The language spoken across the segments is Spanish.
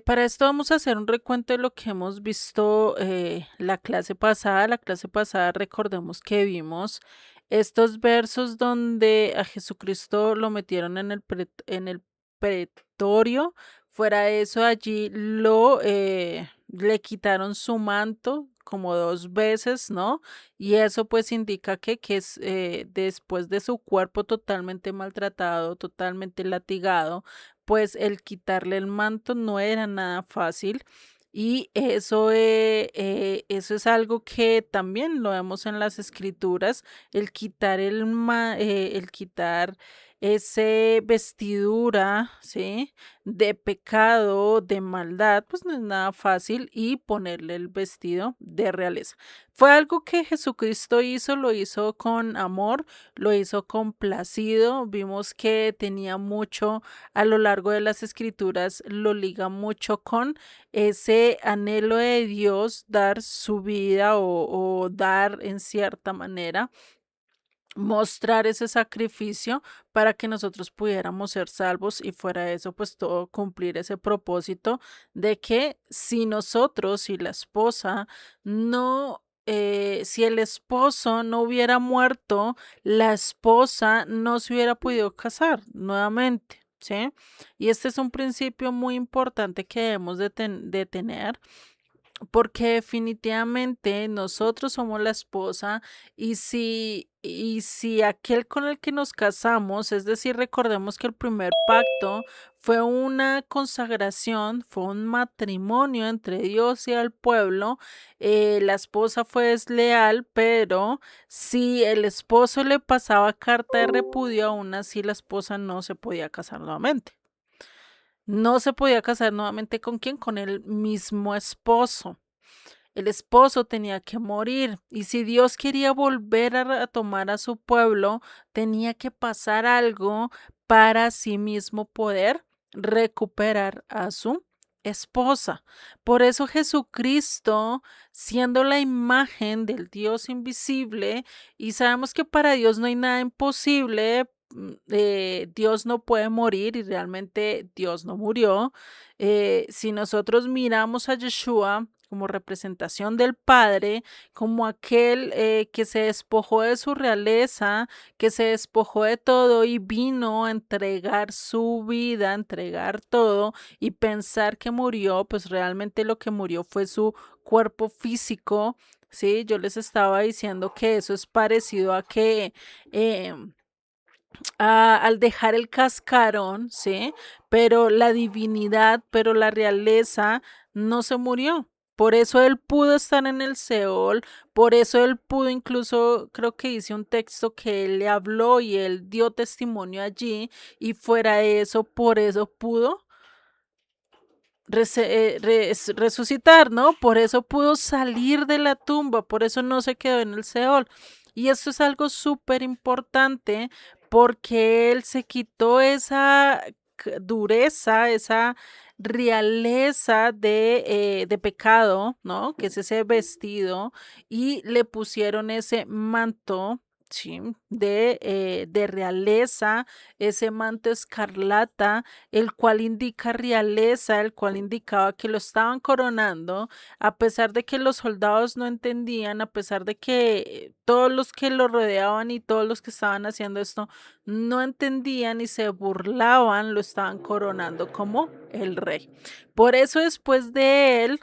Para esto vamos a hacer un recuento de lo que hemos visto la clase pasada. La clase pasada recordemos que vimos estos versos donde a Jesucristo lo metieron en el pretorio. Fuera de eso, allí le quitaron su manto como 2 veces, ¿no? Y eso pues indica que es después de su cuerpo totalmente maltratado, totalmente latigado, pues el quitarle el manto no era nada fácil. Y eso es algo que también lo vemos en las escrituras, el quitar ese vestidura, ¿sí? De pecado, de maldad, pues no es nada fácil y ponerle el vestido de realeza. Fue algo que Jesucristo hizo, lo hizo con amor, lo hizo complacido, vimos que tenía mucho a lo largo de las escrituras, lo liga mucho con ese anhelo de Dios dar su vida o dar en cierta manera, mostrar ese sacrificio para que nosotros pudiéramos ser salvos y fuera eso, pues todo cumplir ese propósito de que si nosotros, si la esposa no, si el esposo no hubiera muerto, la esposa no se hubiera podido casar nuevamente. ¿Sí? Y este es un principio muy importante que debemos de tener porque definitivamente nosotros somos la esposa y si aquel con el que nos casamos, es decir, recordemos que el primer pacto fue una consagración, fue un matrimonio entre Dios y el pueblo, la esposa fue desleal, pero si el esposo le pasaba carta de repudio, aún así la esposa no se podía casar nuevamente. No se podía casar nuevamente con quién, con el mismo esposo. El esposo tenía que morir y si Dios quería volver a tomar a su pueblo, tenía que pasar algo para sí mismo poder recuperar a su esposa. Por eso Jesucristo, siendo la imagen del Dios invisible, y sabemos que para Dios no hay nada imposible, Dios no puede morir y realmente Dios no murió. Si nosotros miramos a Yeshua como representación del Padre, como aquel que se despojó de su realeza, que se despojó de todo y vino a entregar su vida, a entregar todo y pensar que murió, pues realmente lo que murió fue su cuerpo físico. Sí, yo les estaba diciendo que eso es parecido a que al dejar el cascarón, ¿sí? Pero la divinidad, pero la realeza no se murió. Por eso él pudo estar en el Seol, por eso él pudo, incluso creo que hice un texto que él le habló y él dio testimonio allí, y fuera de eso, por eso pudo resucitar, ¿no? Por eso pudo salir de la tumba, por eso no se quedó en el Seol. Y esto es algo súper importante porque él se quitó esa dureza, esa realeza de pecado, ¿no? Que es ese vestido, y le pusieron ese manto. Sí, de realeza, ese manto escarlata, el cual indica realeza, el cual indicaba que lo estaban coronando, a pesar de que los soldados no entendían, a pesar de que todos los que lo rodeaban y todos los que estaban haciendo esto no entendían y se burlaban, lo estaban coronando como el rey. Por eso después de él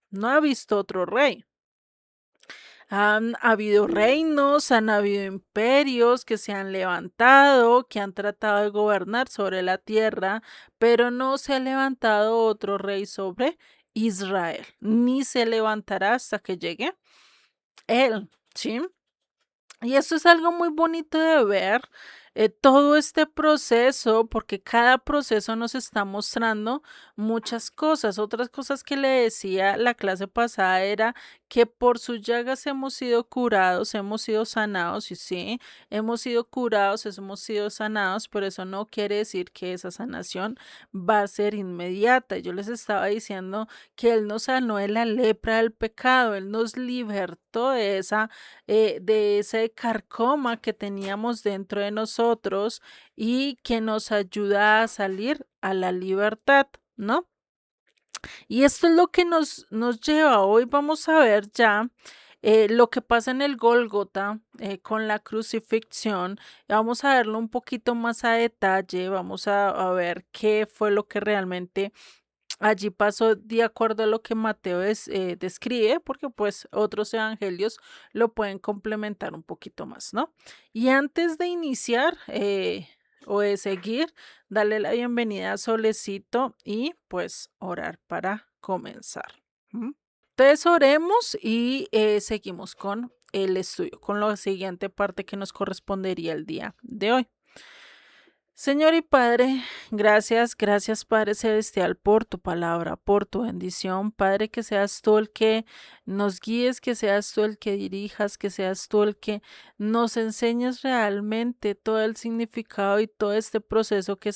no ha visto otro rey. Han habido reinos, han habido imperios que se han levantado, que han tratado de gobernar sobre la tierra, pero no se ha levantado otro rey sobre Israel, ni se levantará hasta que llegue él, ¿sí? Y eso es algo muy bonito de ver, todo este proceso, porque cada proceso nos está mostrando muchas cosas. Otras cosas que le decía la clase pasada era que por sus llagas hemos sido curados, hemos sido sanados, y sí, hemos sido curados, hemos sido sanados, pero eso no quiere decir que esa sanación va a ser inmediata. Yo les estaba diciendo que Él nos sanó de la lepra del pecado, Él nos libertó de ese carcoma que teníamos dentro de nosotros y que nos ayuda a salir a la libertad, ¿no? Y esto es lo que nos lleva. Hoy vamos a ver ya lo que pasa en el Gólgota con la crucifixión. Vamos a verlo un poquito más a detalle. Vamos a ver qué fue lo que realmente allí pasó de acuerdo a lo que Mateo describe, porque pues otros evangelios lo pueden complementar un poquito más, ¿no? Y antes de iniciar o de seguir, darle la bienvenida a Solecito y pues orar para comenzar. ¿Mm? Entonces oremos y seguimos con el estudio, con la siguiente parte que nos correspondería el día de hoy. Señor y Padre, gracias Padre Celestial por tu palabra, por tu bendición. Padre, que seas tú el que nos guíes, que seas tú el que dirijas, que seas tú el que nos enseñes realmente todo el significado y todo este proceso que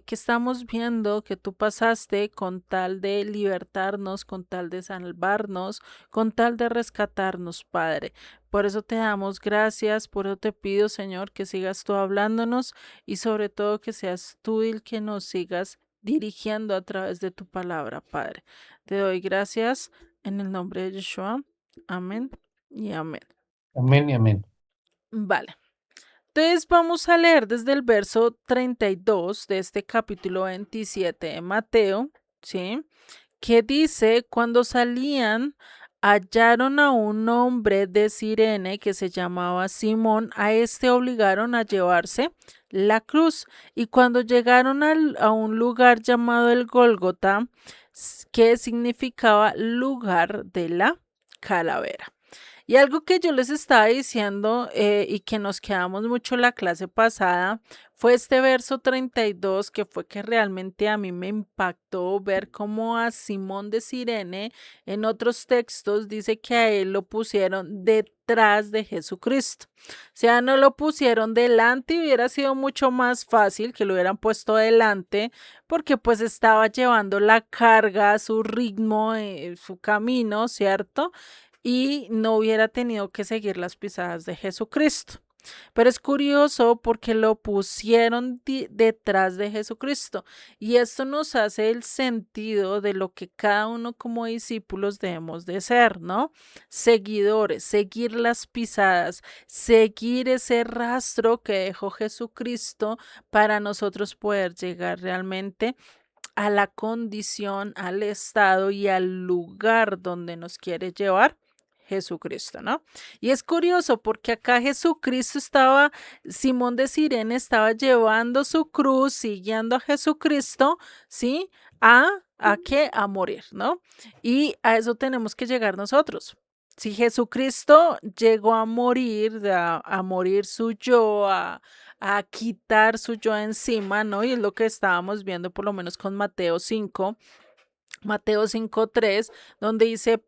estamos viendo, que tú pasaste con tal de libertarnos, con tal de salvarnos, con tal de rescatarnos, Padre. Por eso te damos gracias, por eso te pido, Señor, que sigas tú hablándonos y sobre todo que seas tú el que nos sigas dirigiendo a través de tu palabra, Padre. Te doy gracias en el nombre de Yeshua. Amén y amén. Amén y amén. Vale. Entonces vamos a leer desde el verso 32 de este capítulo 27 de Mateo, ¿sí? Que dice, cuando salían, hallaron a un hombre de Cirene que se llamaba Simón, a este obligaron a llevarse la cruz, y cuando llegaron a un lugar llamado el Gólgota, que significaba lugar de la calavera. Y algo que yo les estaba diciendo y que nos quedamos mucho la clase pasada fue este verso 32 que fue que realmente a mí me impactó ver cómo a Simón de Cirene en otros textos dice que a él lo pusieron detrás de Jesucristo. O sea, no lo pusieron delante y hubiera sido mucho más fácil que lo hubieran puesto delante porque pues estaba llevando la carga, su ritmo, su camino, ¿cierto? Y no hubiera tenido que seguir las pisadas de Jesucristo. Pero es curioso porque lo pusieron detrás de Jesucristo y esto nos hace el sentido de lo que cada uno como discípulos debemos de ser, ¿no? Seguidores, seguir las pisadas, seguir ese rastro que dejó Jesucristo para nosotros poder llegar realmente a la condición, al estado y al lugar donde nos quiere llevar Jesucristo, ¿no? Y es curioso porque acá Jesucristo estaba, Simón de Sirene estaba llevando su cruz, siguiendo a Jesucristo, ¿sí? ¿A qué? A morir, ¿no? Y a eso tenemos que llegar nosotros. Si Jesucristo llegó a morir, a morir su yo, a quitar su yo encima, ¿no? Y es lo que estábamos viendo por lo menos con Mateo 5:3, donde dice,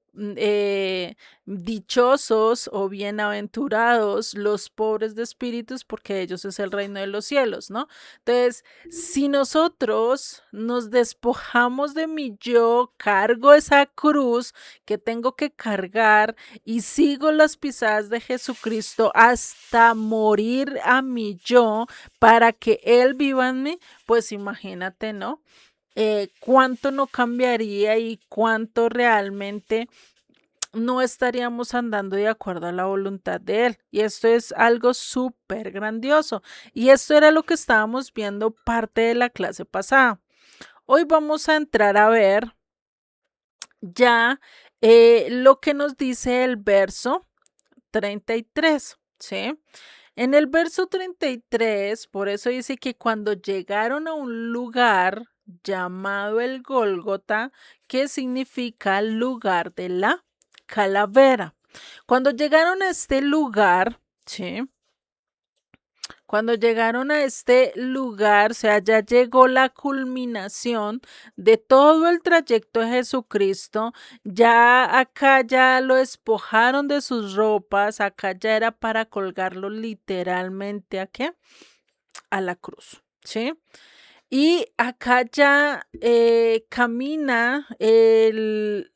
dichosos o bienaventurados los pobres de espíritus, porque de ellos es el reino de los cielos, ¿no? Entonces, si nosotros nos despojamos de mi yo, cargo esa cruz que tengo que cargar y sigo las pisadas de Jesucristo hasta morir a mi yo para que Él viva en mí, pues imagínate, ¿no? Cuánto no cambiaría y cuánto realmente no estaríamos andando de acuerdo a la voluntad de Él. Y esto es algo súper grandioso. Y esto era lo que estábamos viendo parte de la clase pasada. Hoy vamos a entrar a ver ya lo que nos dice el verso 33, ¿sí? En el verso 33, por eso dice que cuando llegaron a un lugar llamado el Gólgota, que significa lugar de la calavera. Cuando llegaron a este lugar, ¿sí? Cuando llegaron a este lugar, o sea, ya llegó la culminación de todo el trayecto de Jesucristo. Ya acá ya lo despojaron de sus ropas, acá ya era para colgarlo literalmente ¿a qué? A la cruz, ¿sí? Y acá ya camina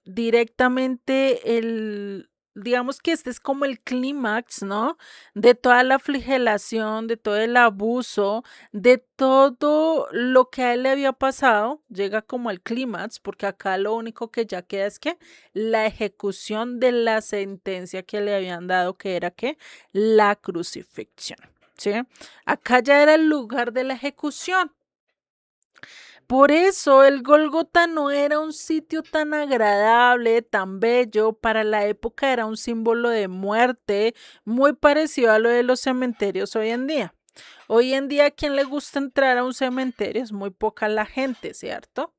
directamente digamos que este es como el clímax, ¿no? De toda la flagelación, de todo el abuso, de todo lo que a él le había pasado, llega como al clímax, porque acá lo único que ya queda es que la ejecución de la sentencia que le habían dado, que era que la crucifixión, ¿sí? Acá ya era el lugar de la ejecución. Por eso el Gólgota no era un sitio tan agradable, tan bello, para la época era un símbolo de muerte, muy parecido a lo de los cementerios hoy en día. Hoy en día, ¿a quién le gusta entrar a un cementerio? Es muy poca la gente, ¿cierto?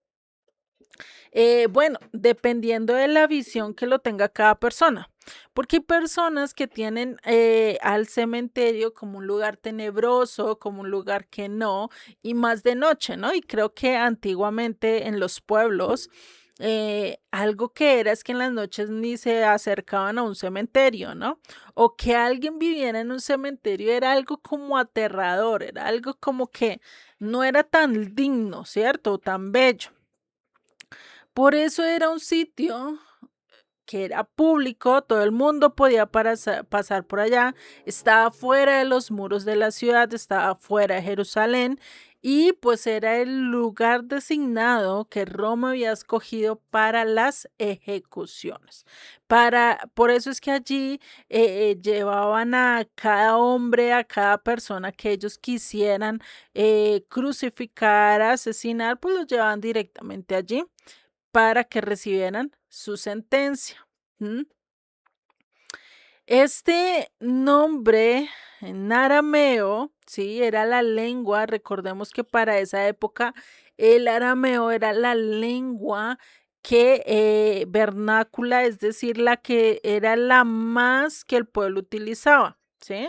Bueno, dependiendo de la visión que lo tenga cada persona, porque hay personas que tienen al cementerio como un lugar tenebroso, como un lugar que no, y más de noche, ¿no? Y creo que antiguamente en los pueblos, algo que era es que en las noches ni se acercaban a un cementerio, ¿no? O que alguien viviera en un cementerio era algo como aterrador, era algo como que no era tan digno, ¿cierto? Tan bello. Por eso era un sitio que era público, todo el mundo podía pasar por allá, estaba fuera de los muros de la ciudad, estaba fuera de Jerusalén y pues era el lugar designado que Roma había escogido para las ejecuciones. Por eso es que allí llevaban a cada hombre, a cada persona que ellos quisieran crucificar, asesinar, pues los llevaban directamente allí para que recibieran su sentencia. ¿M? Este nombre en arameo, sí, era la lengua, recordemos que para esa época el arameo era la lengua que vernácula, es decir, la que era la más que el pueblo utilizaba, ¿sí?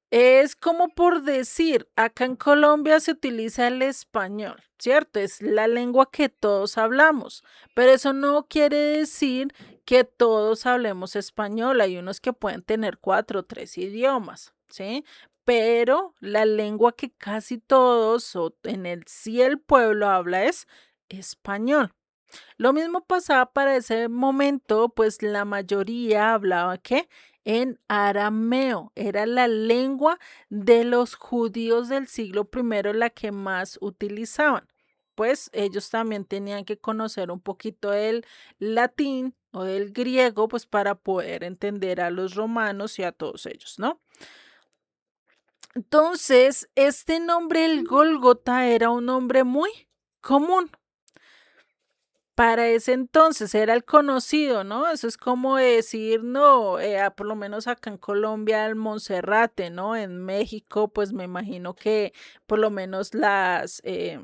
Es como por decir, acá en Colombia se utiliza el español, ¿cierto? Es la lengua que todos hablamos, pero eso no quiere decir que todos hablemos español. Hay unos que pueden tener 4 o 3 idiomas, ¿sí? Pero la lengua que casi todos, o en el sí el pueblo habla es español. Lo mismo pasaba para ese momento, pues la mayoría hablaba ¿qué? En arameo. Era la lengua de los judíos del siglo primero la que más utilizaban. Pues ellos también tenían que conocer un poquito del latín o del griego, pues para poder entender a los romanos y a todos ellos, ¿no? Entonces, este nombre, el Gólgota, era un nombre muy común. Para ese entonces era el conocido, ¿no? Eso es como decir, no, por lo menos acá en Colombia, el Monserrate, ¿no? En México, pues me imagino que por lo menos eh,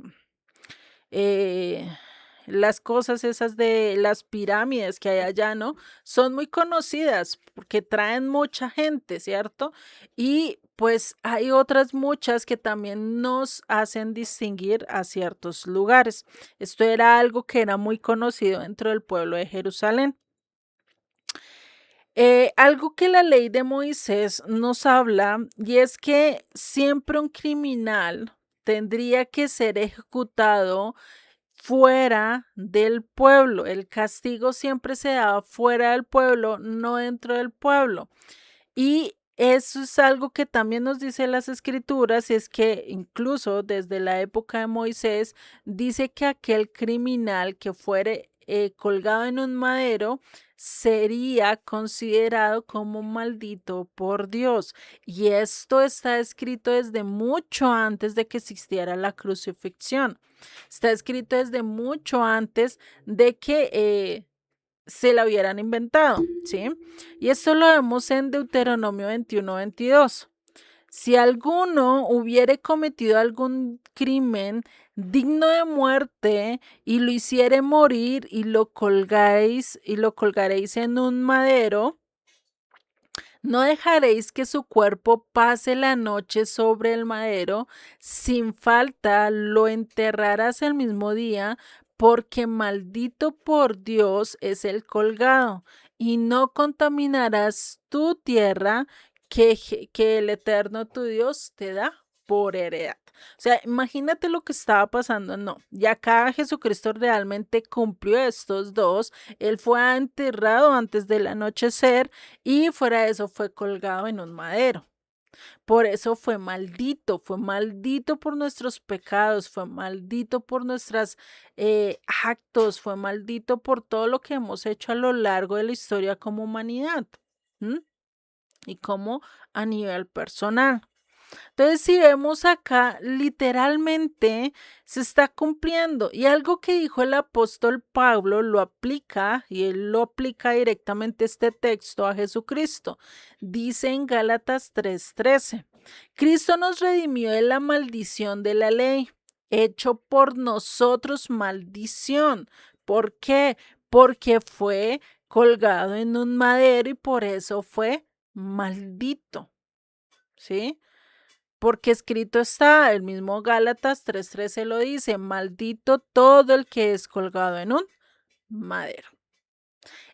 las cosas esas de las pirámides que hay allá, ¿no? Son muy conocidas porque traen mucha gente, ¿cierto? Y pues hay otras muchas que también nos hacen distinguir a ciertos lugares. Esto era algo que era muy conocido dentro del pueblo de Jerusalén. Algo que la ley de Moisés nos habla y es que siempre un criminal tendría que ser ejecutado fuera del pueblo. El castigo siempre se daba fuera del pueblo, no dentro del pueblo. Y eso es algo que también nos dice las escrituras, es que incluso desde la época de Moisés dice que aquel criminal que fuere colgado en un madero sería considerado como maldito por Dios. Y esto está escrito desde mucho antes de que existiera la crucifixión. Está escrito desde mucho antes de que se la hubieran inventado, ¿sí? Y esto lo vemos en Deuteronomio 21-22. Si alguno hubiere cometido algún crimen digno de muerte y lo hiciere morir y lo colgaréis en un madero, no dejaréis que su cuerpo pase la noche sobre el madero, sin falta lo enterrarás el mismo día, porque maldito por Dios es el colgado, y no contaminarás tu tierra que el Eterno tu Dios te da. por heredad. O sea, imagínate lo que estaba pasando. No, y acá Jesucristo realmente cumplió estos dos. Él fue enterrado antes del anochecer y fuera de eso fue colgado en un madero. Por eso fue maldito por nuestros pecados, fue maldito por nuestros actos, fue maldito por todo lo que hemos hecho a lo largo de la historia como humanidad. ¿Mm? Y como a nivel personal. Entonces, si vemos acá, literalmente se está cumpliendo. Y algo que dijo el apóstol Pablo lo aplica, y él lo aplica directamente este texto a Jesucristo. Dice en Gálatas 3:13, Cristo nos redimió de la maldición de la ley, hecho por nosotros maldición. ¿Por qué? Porque fue colgado en un madero y por eso fue maldito. ¿Sí? Porque escrito está, el mismo Gálatas 3:13 lo dice, maldito todo el que es colgado en un madero.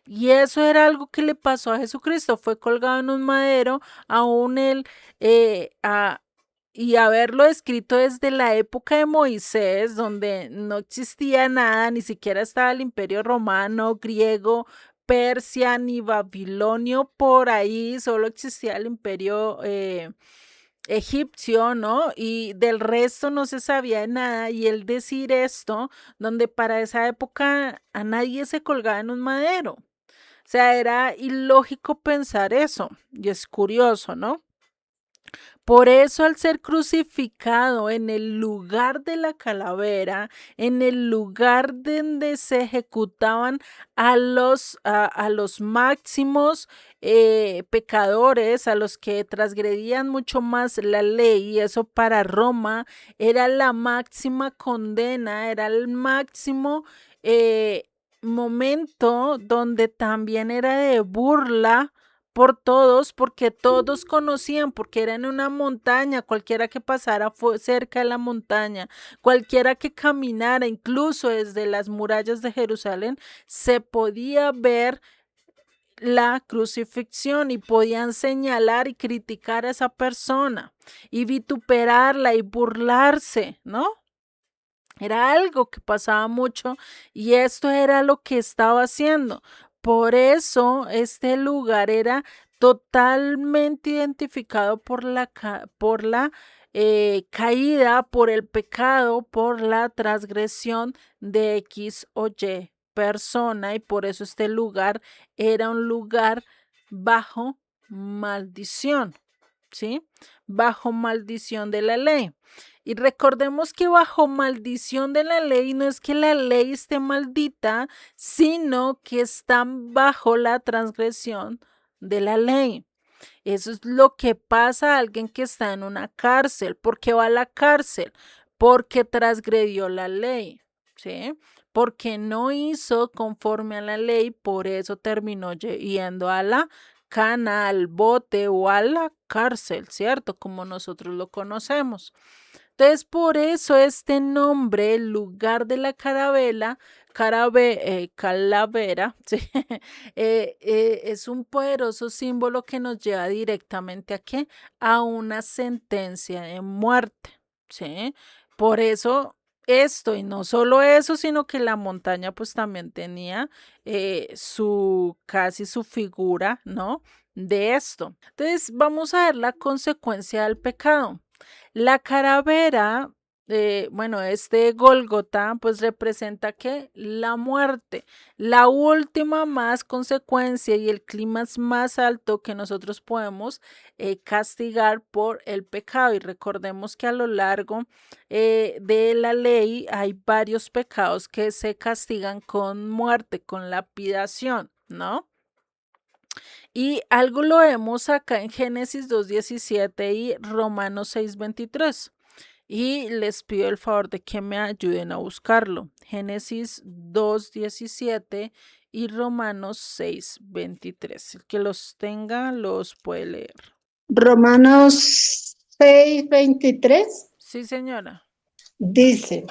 Y eso era algo que le pasó a Jesucristo, fue colgado en un madero, aún él, y haberlo escrito desde la época de Moisés, donde no existía nada, ni siquiera estaba el imperio romano, griego, Persia, ni babilonio por ahí, solo existía el imperio egipcio, ¿no? Y del resto no se sabía nada. Y él decir esto, donde para esa época a nadie se colgaba en un madero. O sea, era ilógico pensar eso. Y es curioso, ¿no? Por eso al ser crucificado en el lugar de la calavera, en el lugar donde se ejecutaban a los máximos pecadores, a los que transgredían mucho más la ley, y eso para Roma era la máxima condena, era el máximo eh, momento donde también era de burla por todos, porque todos conocían, porque era en una montaña, cualquiera que pasara fue cerca de la montaña, cualquiera que caminara, incluso desde las murallas de Jerusalén, se podía ver la crucifixión y podían señalar y criticar a esa persona y vituperarla y burlarse, ¿no? Era algo que pasaba mucho y esto era lo que estaba haciendo. Por eso este lugar era totalmente identificado por la caída, por el pecado, por la transgresión de X o Y persona, y por eso este lugar era un lugar bajo maldición, ¿sí? Bajo maldición de la ley. Y recordemos que bajo maldición de la ley no es que la ley esté maldita, sino que están bajo la transgresión de la ley. Eso es lo que pasa a alguien que está en una cárcel. ¿Por qué va a la cárcel? Porque transgredió la ley, ¿sí? Porque no hizo conforme a la ley, por eso terminó yendo a la cana, al bote o a la cárcel, ¿cierto? Como nosotros lo conocemos. Entonces, por eso este nombre, el lugar de la calavera, ¿sí? Es un poderoso símbolo que nos lleva directamente ¿a qué? A una sentencia de muerte, ¿sí? Por eso esto, y no solo eso, sino que la montaña pues también tenía casi su figura, ¿no? De esto. Entonces, vamos a ver la consecuencia del pecado. La calavera, bueno, este Gólgota, pues representa que la muerte, la última más consecuencia y el clima más alto que nosotros podemos castigar por el pecado. Y recordemos que a lo largo de la ley hay varios pecados que se castigan con muerte, con lapidación, ¿no? Y algo lo vemos acá en Génesis 2:17 y Romanos 6:23. Y les pido el favor de que me ayuden a buscarlo. Génesis 2:17 y Romanos 6:23. El que los tenga los puede leer. Romanos 6:23 Sí, señora. dice,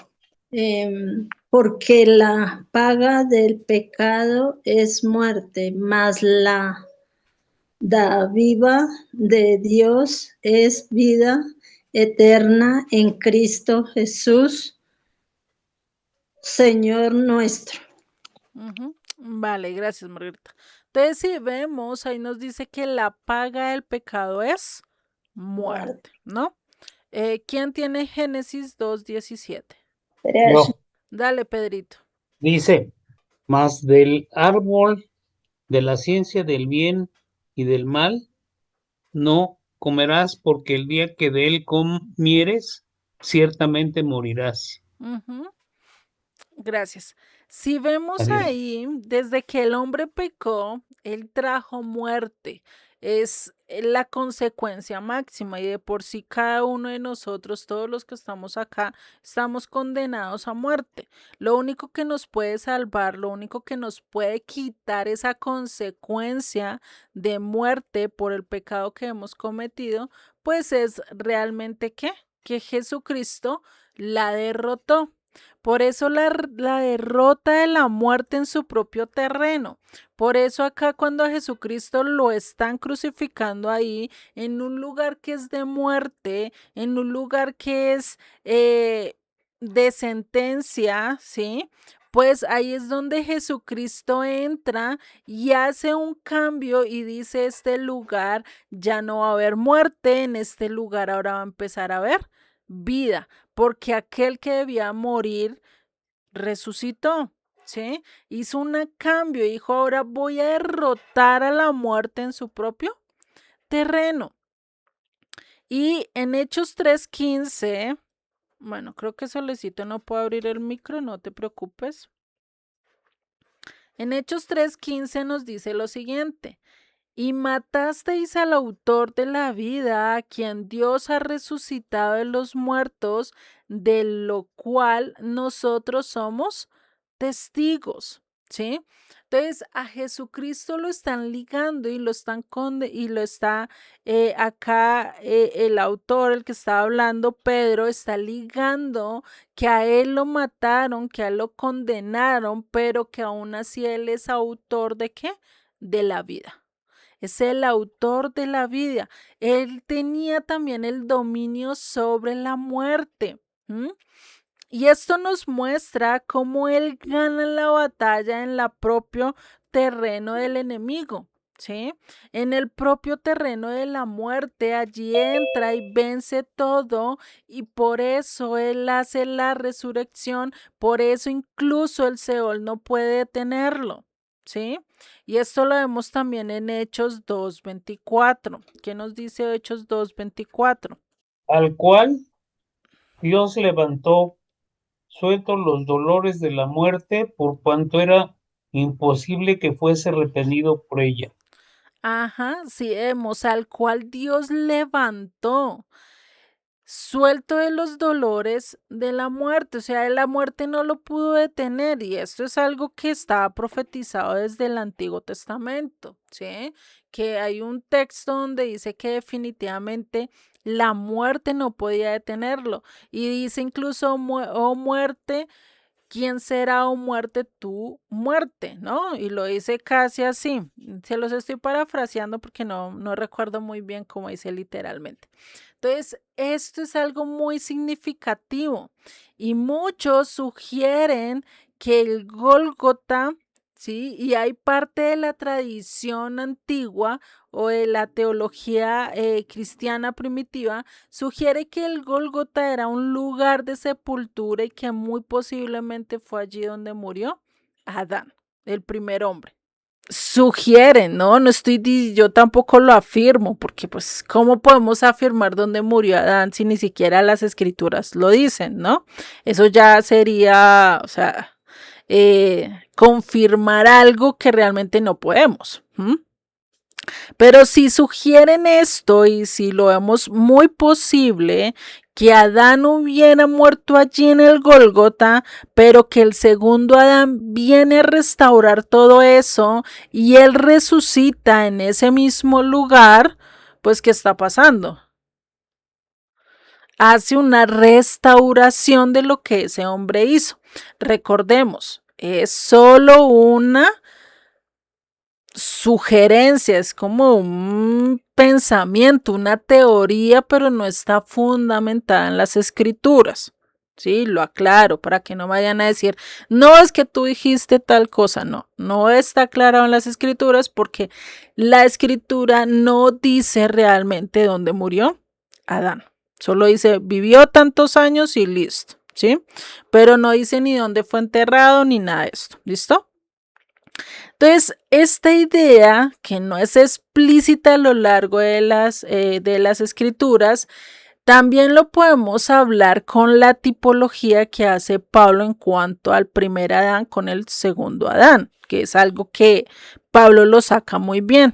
porque la paga del pecado es muerte, mas la dádiva de Dios es vida eterna en Cristo Jesús, Señor nuestro. Vale, gracias, Margarita. Entonces, si vemos, ahí nos dice que la paga del pecado es muerte, ¿no? ¿Quién tiene Génesis 2:17? Yo. Dale, Pedrito. Dice, mas del árbol de la ciencia del bien y del mal no comerás, porque el día que de él comieres, ciertamente morirás. Gracias. Si vemos Adiós. ahí, desde que el hombre pecó, él trajo muerte. Es la consecuencia máxima y de por sí cada uno de nosotros, todos los que estamos acá, estamos condenados a muerte. Lo único que nos puede salvar, lo único que nos puede quitar esa consecuencia de muerte por el pecado que hemos cometido, pues es realmente que Jesucristo la derrotó. Por eso la derrota de la muerte en su propio terreno. Por eso acá cuando a Jesucristo lo están crucificando ahí, en un lugar que es de muerte, en un lugar que es de sentencia, ¿sí? Pues ahí es donde Jesucristo entra y hace un cambio y dice, este lugar ya no va a haber muerte, en este lugar ahora va a empezar a haber vida, porque aquel que debía morir resucitó, ¿sí? Hizo un cambio, dijo, ahora voy a derrotar a la muerte en su propio terreno. Y en Hechos 3:15, bueno, creo que Solecito no puedo abrir el micro, no te preocupes. En Hechos 3:15 nos dice lo siguiente: y matasteis al autor de la vida, a quien Dios ha resucitado de los muertos, de lo cual nosotros somos testigos, ¿sí? Entonces a Jesucristo lo están ligando y lo están y lo está acá el autor, el que está hablando, Pedro, está ligando que a él lo mataron, que a él lo condenaron, pero que aún así él es autor de ¿qué? De la vida. Es el autor de la vida. Él tenía también el dominio sobre la muerte. Y esto nos muestra cómo él gana la batalla en el propio terreno del enemigo. ¿Sí? En el propio terreno de la muerte, allí entra y vence todo, y por eso él hace la resurrección, por eso incluso el Seol no puede detenerlo. ¿Sí? Y esto lo vemos también en Hechos 2:24. ¿Qué nos dice Hechos 2:24? Al cual Dios levantó sueltos los dolores de la muerte, por cuanto era imposible que fuese retenido por ella. Ajá, sí vemos al cual Dios levantó, suelto de los dolores de la muerte, o sea, la muerte no lo pudo detener y esto es algo que estaba profetizado desde el Antiguo Testamento, ¿sí? Que hay un texto donde dice que definitivamente la muerte no podía detenerlo y dice incluso, oh muerte, ¿quién será o muerte tu muerte? ¿No? Y lo dice casi así. Se los estoy parafraseando porque no recuerdo muy bien cómo dice literalmente. Entonces, esto es algo muy significativo y muchos sugieren que el Gólgota, ¿sí? Y hay parte de la tradición antigua o de la teología cristiana primitiva, sugiere que el Gólgota era un lugar de sepultura y que muy posiblemente fue allí donde murió Adán, el primer hombre. Sugieren, ¿no? No estoy, yo tampoco lo afirmo, porque pues, ¿cómo podemos afirmar dónde murió Adán si ni siquiera las escrituras lo dicen, ¿no? Eso ya sería, o sea, confirmar algo que realmente no podemos. Pero si sugieren esto y si lo vemos muy posible, que Adán hubiera muerto allí en el Gólgota, pero que el segundo Adán viene a restaurar todo eso y él resucita en ese mismo lugar, pues ¿qué está pasando? Hace una restauración de lo que ese hombre hizo. Recordemos, es solo sugerencia, es como un pensamiento, una teoría, pero no está fundamentada en las escrituras. Sí, lo aclaro para que no vayan a decir, no es que tú dijiste tal cosa, no, no está aclarado en las escrituras porque la escritura no dice realmente dónde murió Adán. Solo dice, vivió tantos años y listo, ¿sí? Pero no dice ni dónde fue enterrado ni nada de esto, ¿listo? Entonces, esta idea, que no es explícita a lo largo de las escrituras, también lo podemos hablar con la tipología que hace Pablo en cuanto al primer Adán con el segundo Adán, que es algo que Pablo lo saca muy bien.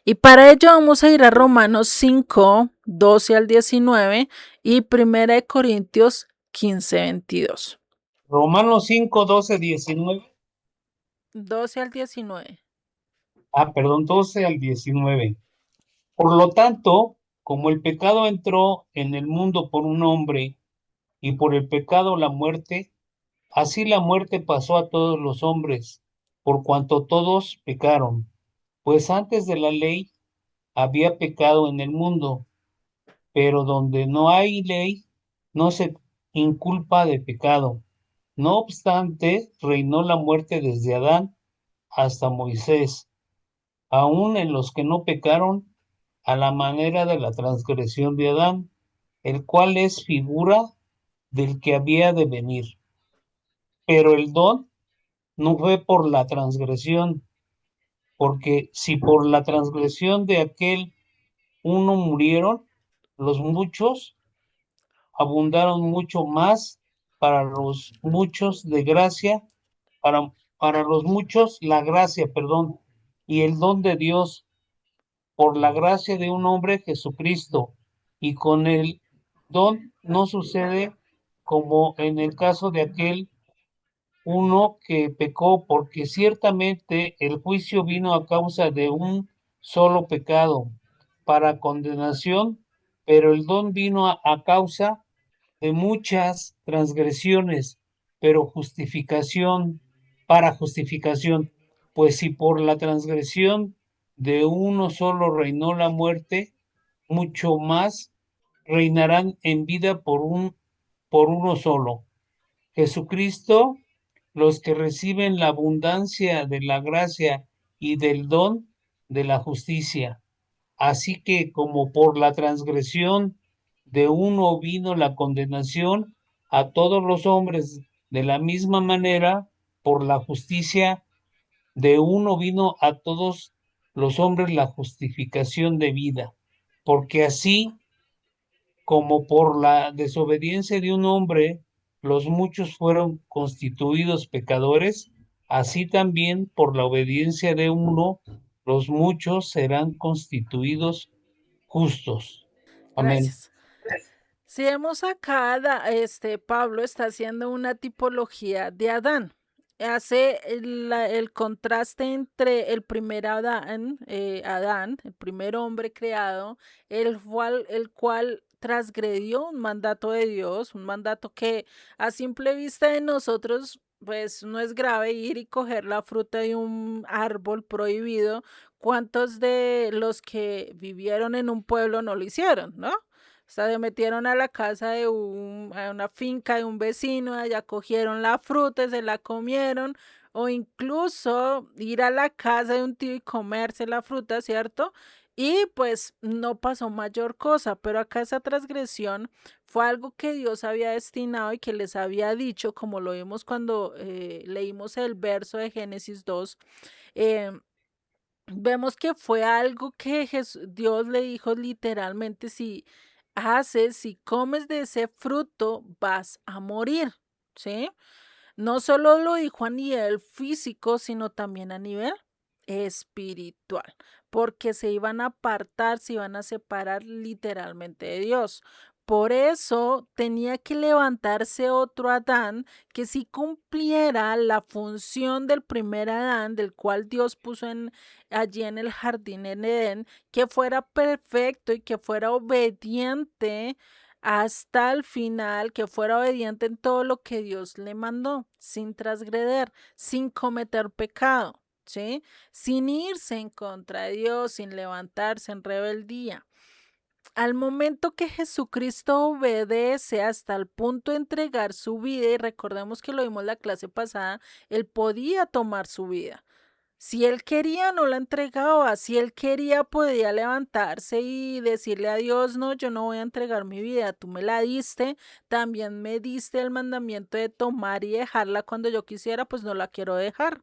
Y para ello vamos a ir a Romanos 5, 12 al 19 y 1 Corintios 15, 22. Romanos 5, 12, 19. 12 al 19. Perdón, 12 al 19. Por lo tanto, como el pecado entró en el mundo por un hombre y por el pecado la muerte, así la muerte pasó a todos los hombres, por cuanto todos pecaron. Pues antes de la ley había pecado en el mundo, pero donde no hay ley, no se inculpa de pecado. No obstante, reinó la muerte desde Adán hasta Moisés, aun en los que no pecaron, a la manera de la transgresión de Adán, el cual es figura del que había de venir. Pero el don no fue por la transgresión, porque si por la transgresión de aquel uno murieron, los muchos abundaron mucho más para los muchos de gracia, para los muchos la gracia, perdón, y el don de Dios por la gracia de un hombre Jesucristo, y con el don no sucede como en el caso de aquel uno que pecó, porque ciertamente el juicio vino a causa de un solo pecado para condenación, pero el don vino a causa de muchas transgresiones, pero justificación, para justificación, pues si por la transgresión de uno solo reinó la muerte, mucho más reinarán en vida por uno solo, Jesucristo, los que reciben la abundancia de la gracia y del don de la justicia. Así que como por la transgresión de uno vino la condenación a todos los hombres, de la misma manera, por la justicia de uno vino a todos los hombres la justificación de vida. Porque así como por la desobediencia de un hombre los muchos fueron constituidos pecadores, así también por la obediencia de uno los muchos serán constituidos justos. Amén. Gracias. Si vemos acá, Pablo está haciendo una tipología de Adán. Hace el contraste entre el primer Adán, Adán, el primer hombre creado, el cual transgredió un mandato de Dios, un mandato que a simple vista de nosotros, pues no es grave ir y coger la fruta de un árbol prohibido. ¿Cuántos de los que vivieron en un pueblo no lo hicieron, no? O sea, se metieron a la casa a una finca de un vecino, allá cogieron la fruta, se la comieron, o incluso ir a la casa de un tío y comerse la fruta, ¿cierto? Y pues no pasó mayor cosa, pero acá esa transgresión fue algo que Dios había destinado y que les había dicho, como lo vimos cuando leímos el verso de Génesis 2. eh, Vemos que fue algo que Dios le dijo literalmente, si comes de ese fruto, vas a morir, ¿sí? No solo lo dijo a nivel físico, sino también a nivel espiritual, porque se iban a apartar, se iban a separar literalmente de Dios. Por eso tenía que levantarse otro Adán que sí cumpliera la función del primer Adán, del cual Dios puso allí en el jardín en Edén, que fuera perfecto y que fuera obediente hasta el final, que fuera obediente en todo lo que Dios le mandó, sin transgreder, sin cometer pecado, ¿sí? Sin irse en contra de Dios, sin levantarse en rebeldía. Al momento que Jesucristo obedece hasta el punto de entregar su vida, y recordemos que lo vimos la clase pasada, él podía tomar su vida. Si él quería, no la entregaba. Si él quería, podía levantarse y decirle a Dios, no, yo no voy a entregar mi vida, tú me la diste, también me diste el mandamiento de tomar y dejarla cuando yo quisiera, pues no la quiero dejar,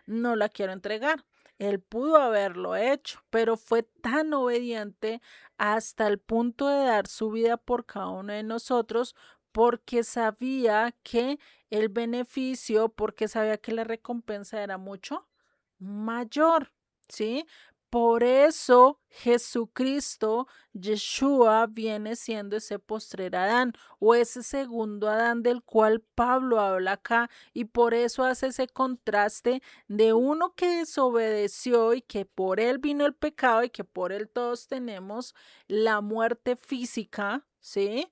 no la quiero entregar. Él pudo haberlo hecho, pero fue tan obediente hasta el punto de dar su vida por cada uno de nosotros, porque sabía que el beneficio, porque sabía que la recompensa era mucho mayor, ¿sí? Por eso Jesucristo, Yeshua, viene siendo ese postrer Adán o ese segundo Adán del cual Pablo habla acá, y por eso hace ese contraste de uno que desobedeció y que por él vino el pecado y que por él todos tenemos la muerte física, ¿sí?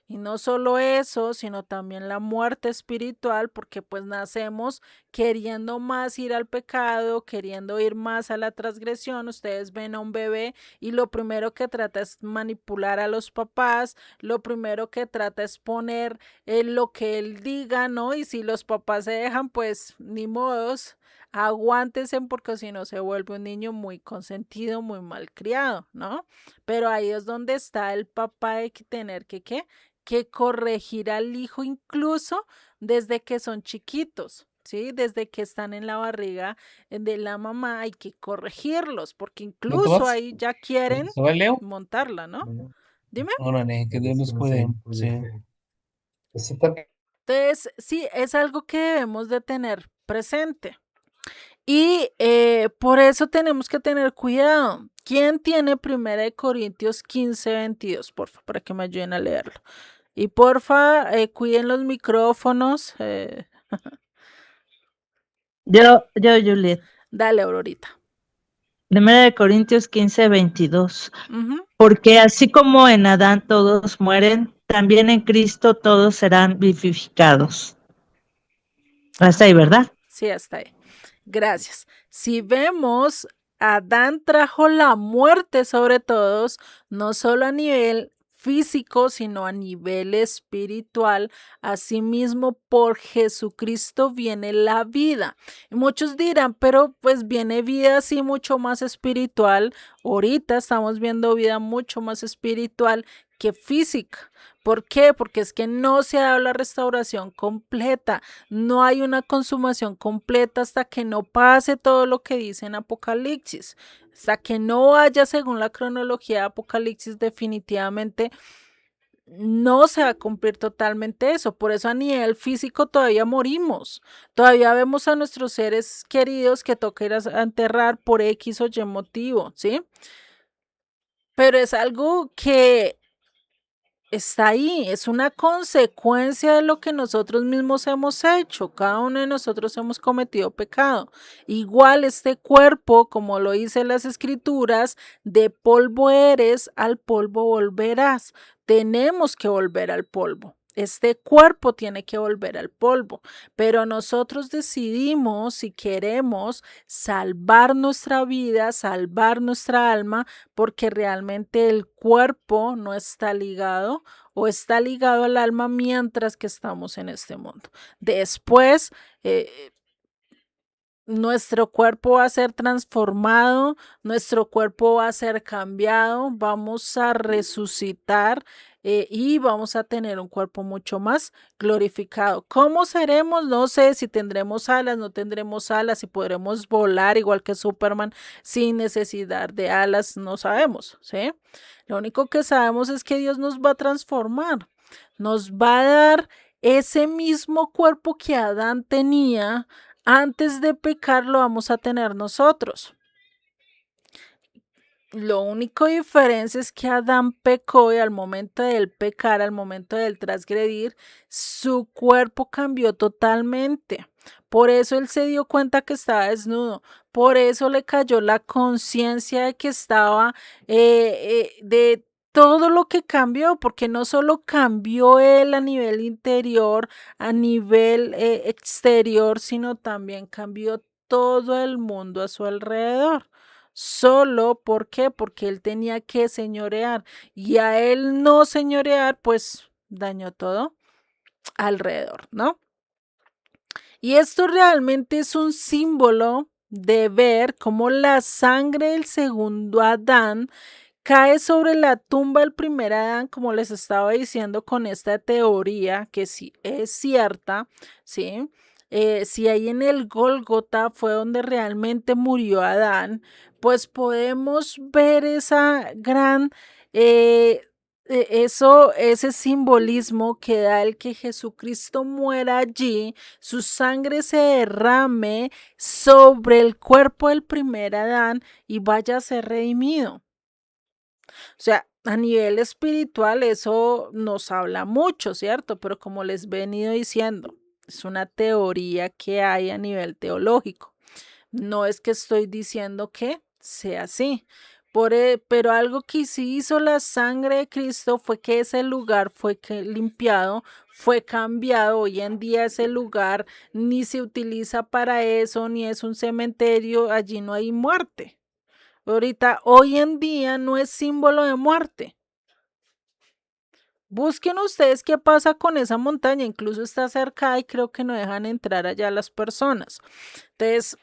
Y no solo eso, sino también la muerte espiritual, porque pues nacemos queriendo más ir al pecado, queriendo ir más a la transgresión. Ustedes ven a un bebé y lo primero que trata es manipular a los papás, lo primero que trata es poner lo que él diga, ¿no? Y si los papás se dejan, pues ni modos, aguántense porque si no se vuelve un niño muy consentido, muy malcriado, ¿no? Pero ahí es donde está el papá de tener que corregir al hijo incluso desde que son chiquitos, ¿sí? Desde que están en la barriga de la mamá hay que corregirlos, porque ¿No te incluso vas? ahí ya quieren ¿Se va Leo? montarla, ¿no? Dime. Órale, que Dios los cuide. Sí. Entonces, sí, es algo que debemos de tener presente. Y por eso tenemos que tener cuidado. ¿Quién tiene 1 Corintios 15:22? Porfa, para que me ayuden a leerlo. Y porfa, cuiden los micrófonos. Yo, Juliet. Dale, Aurorita. 1 Corintios 15:22. Ujú. Porque así como en Adán todos mueren, también en Cristo todos serán vivificados. Hasta ahí, ¿verdad? Sí, hasta ahí. Gracias. Si vemos, Adán trajo la muerte sobre todos, no solo a nivel físico, sino a nivel espiritual. Asimismo, por Jesucristo viene la vida. Y muchos dirán, pero pues viene vida así mucho más espiritual. Ahorita estamos viendo vida mucho más espiritual que física. ¿Por qué? Porque es que no se ha dado la restauración completa. No hay una consumación completa hasta que no pase todo lo que dice en Apocalipsis. Hasta que no vaya según la cronología de Apocalipsis, definitivamente no se va a cumplir totalmente eso. Por eso a nivel físico todavía morimos. Todavía vemos a nuestros seres queridos que toca ir a enterrar por X o Y motivo, ¿sí? Pero es algo que está ahí, es una consecuencia de lo que nosotros mismos hemos hecho. Cada uno de nosotros hemos cometido pecado. Igual este cuerpo, como lo dice las escrituras, de polvo eres, al polvo volverás. Tenemos que volver al polvo. Este cuerpo tiene que volver al polvo, pero nosotros decidimos si queremos salvar nuestra vida, salvar nuestra alma, porque realmente el cuerpo no está ligado o está ligado al alma mientras que estamos en este mundo. Después, nuestro cuerpo va a ser transformado, nuestro cuerpo va a ser cambiado, vamos a resucitar y vamos a tener un cuerpo mucho más glorificado. ¿Cómo seremos? No sé si tendremos alas, no tendremos alas, si podremos volar igual que Superman sin necesidad de alas, no sabemos, ¿sí? Lo único que sabemos es que Dios nos va a transformar, nos va a dar ese mismo cuerpo que Adán tenía antes de pecar, lo vamos a tener nosotros. Lo único diferencia es que Adán pecó y al momento de él pecar, al momento de él transgredir, su cuerpo cambió totalmente. Por eso él se dio cuenta que estaba desnudo. Por eso le cayó la conciencia de que estaba de todo lo que cambió, porque no solo cambió él a nivel interior, a nivel exterior, sino también cambió todo el mundo a su alrededor. Solo, ¿por qué? Porque él tenía que señorear y a él no señorear, pues dañó todo alrededor, ¿no? Y esto realmente es un símbolo de ver cómo la sangre del segundo Adán cae sobre la tumba del primer Adán, como les estaba diciendo con esta teoría que sí es cierta, ¿sí? Si ahí en el Gólgota fue donde realmente murió Adán, pues podemos ver esa gran, ese simbolismo que da el que Jesucristo muera allí, su sangre se derrame sobre el cuerpo del primer Adán y vaya a ser redimido. O sea, a nivel espiritual eso nos habla mucho, ¿cierto? Pero como les he venido diciendo, es una teoría que hay a nivel teológico. No es que estoy diciendo que sea así. Pero algo que sí hizo la sangre de Cristo fue que ese lugar fue limpiado, fue cambiado. Hoy en día ese lugar ni se utiliza para eso, ni es un cementerio, allí no hay muerte. Ahorita, hoy en día no es símbolo de muerte. Busquen ustedes qué pasa con esa montaña, incluso está cercada y creo que no dejan entrar allá las personas. Entonces,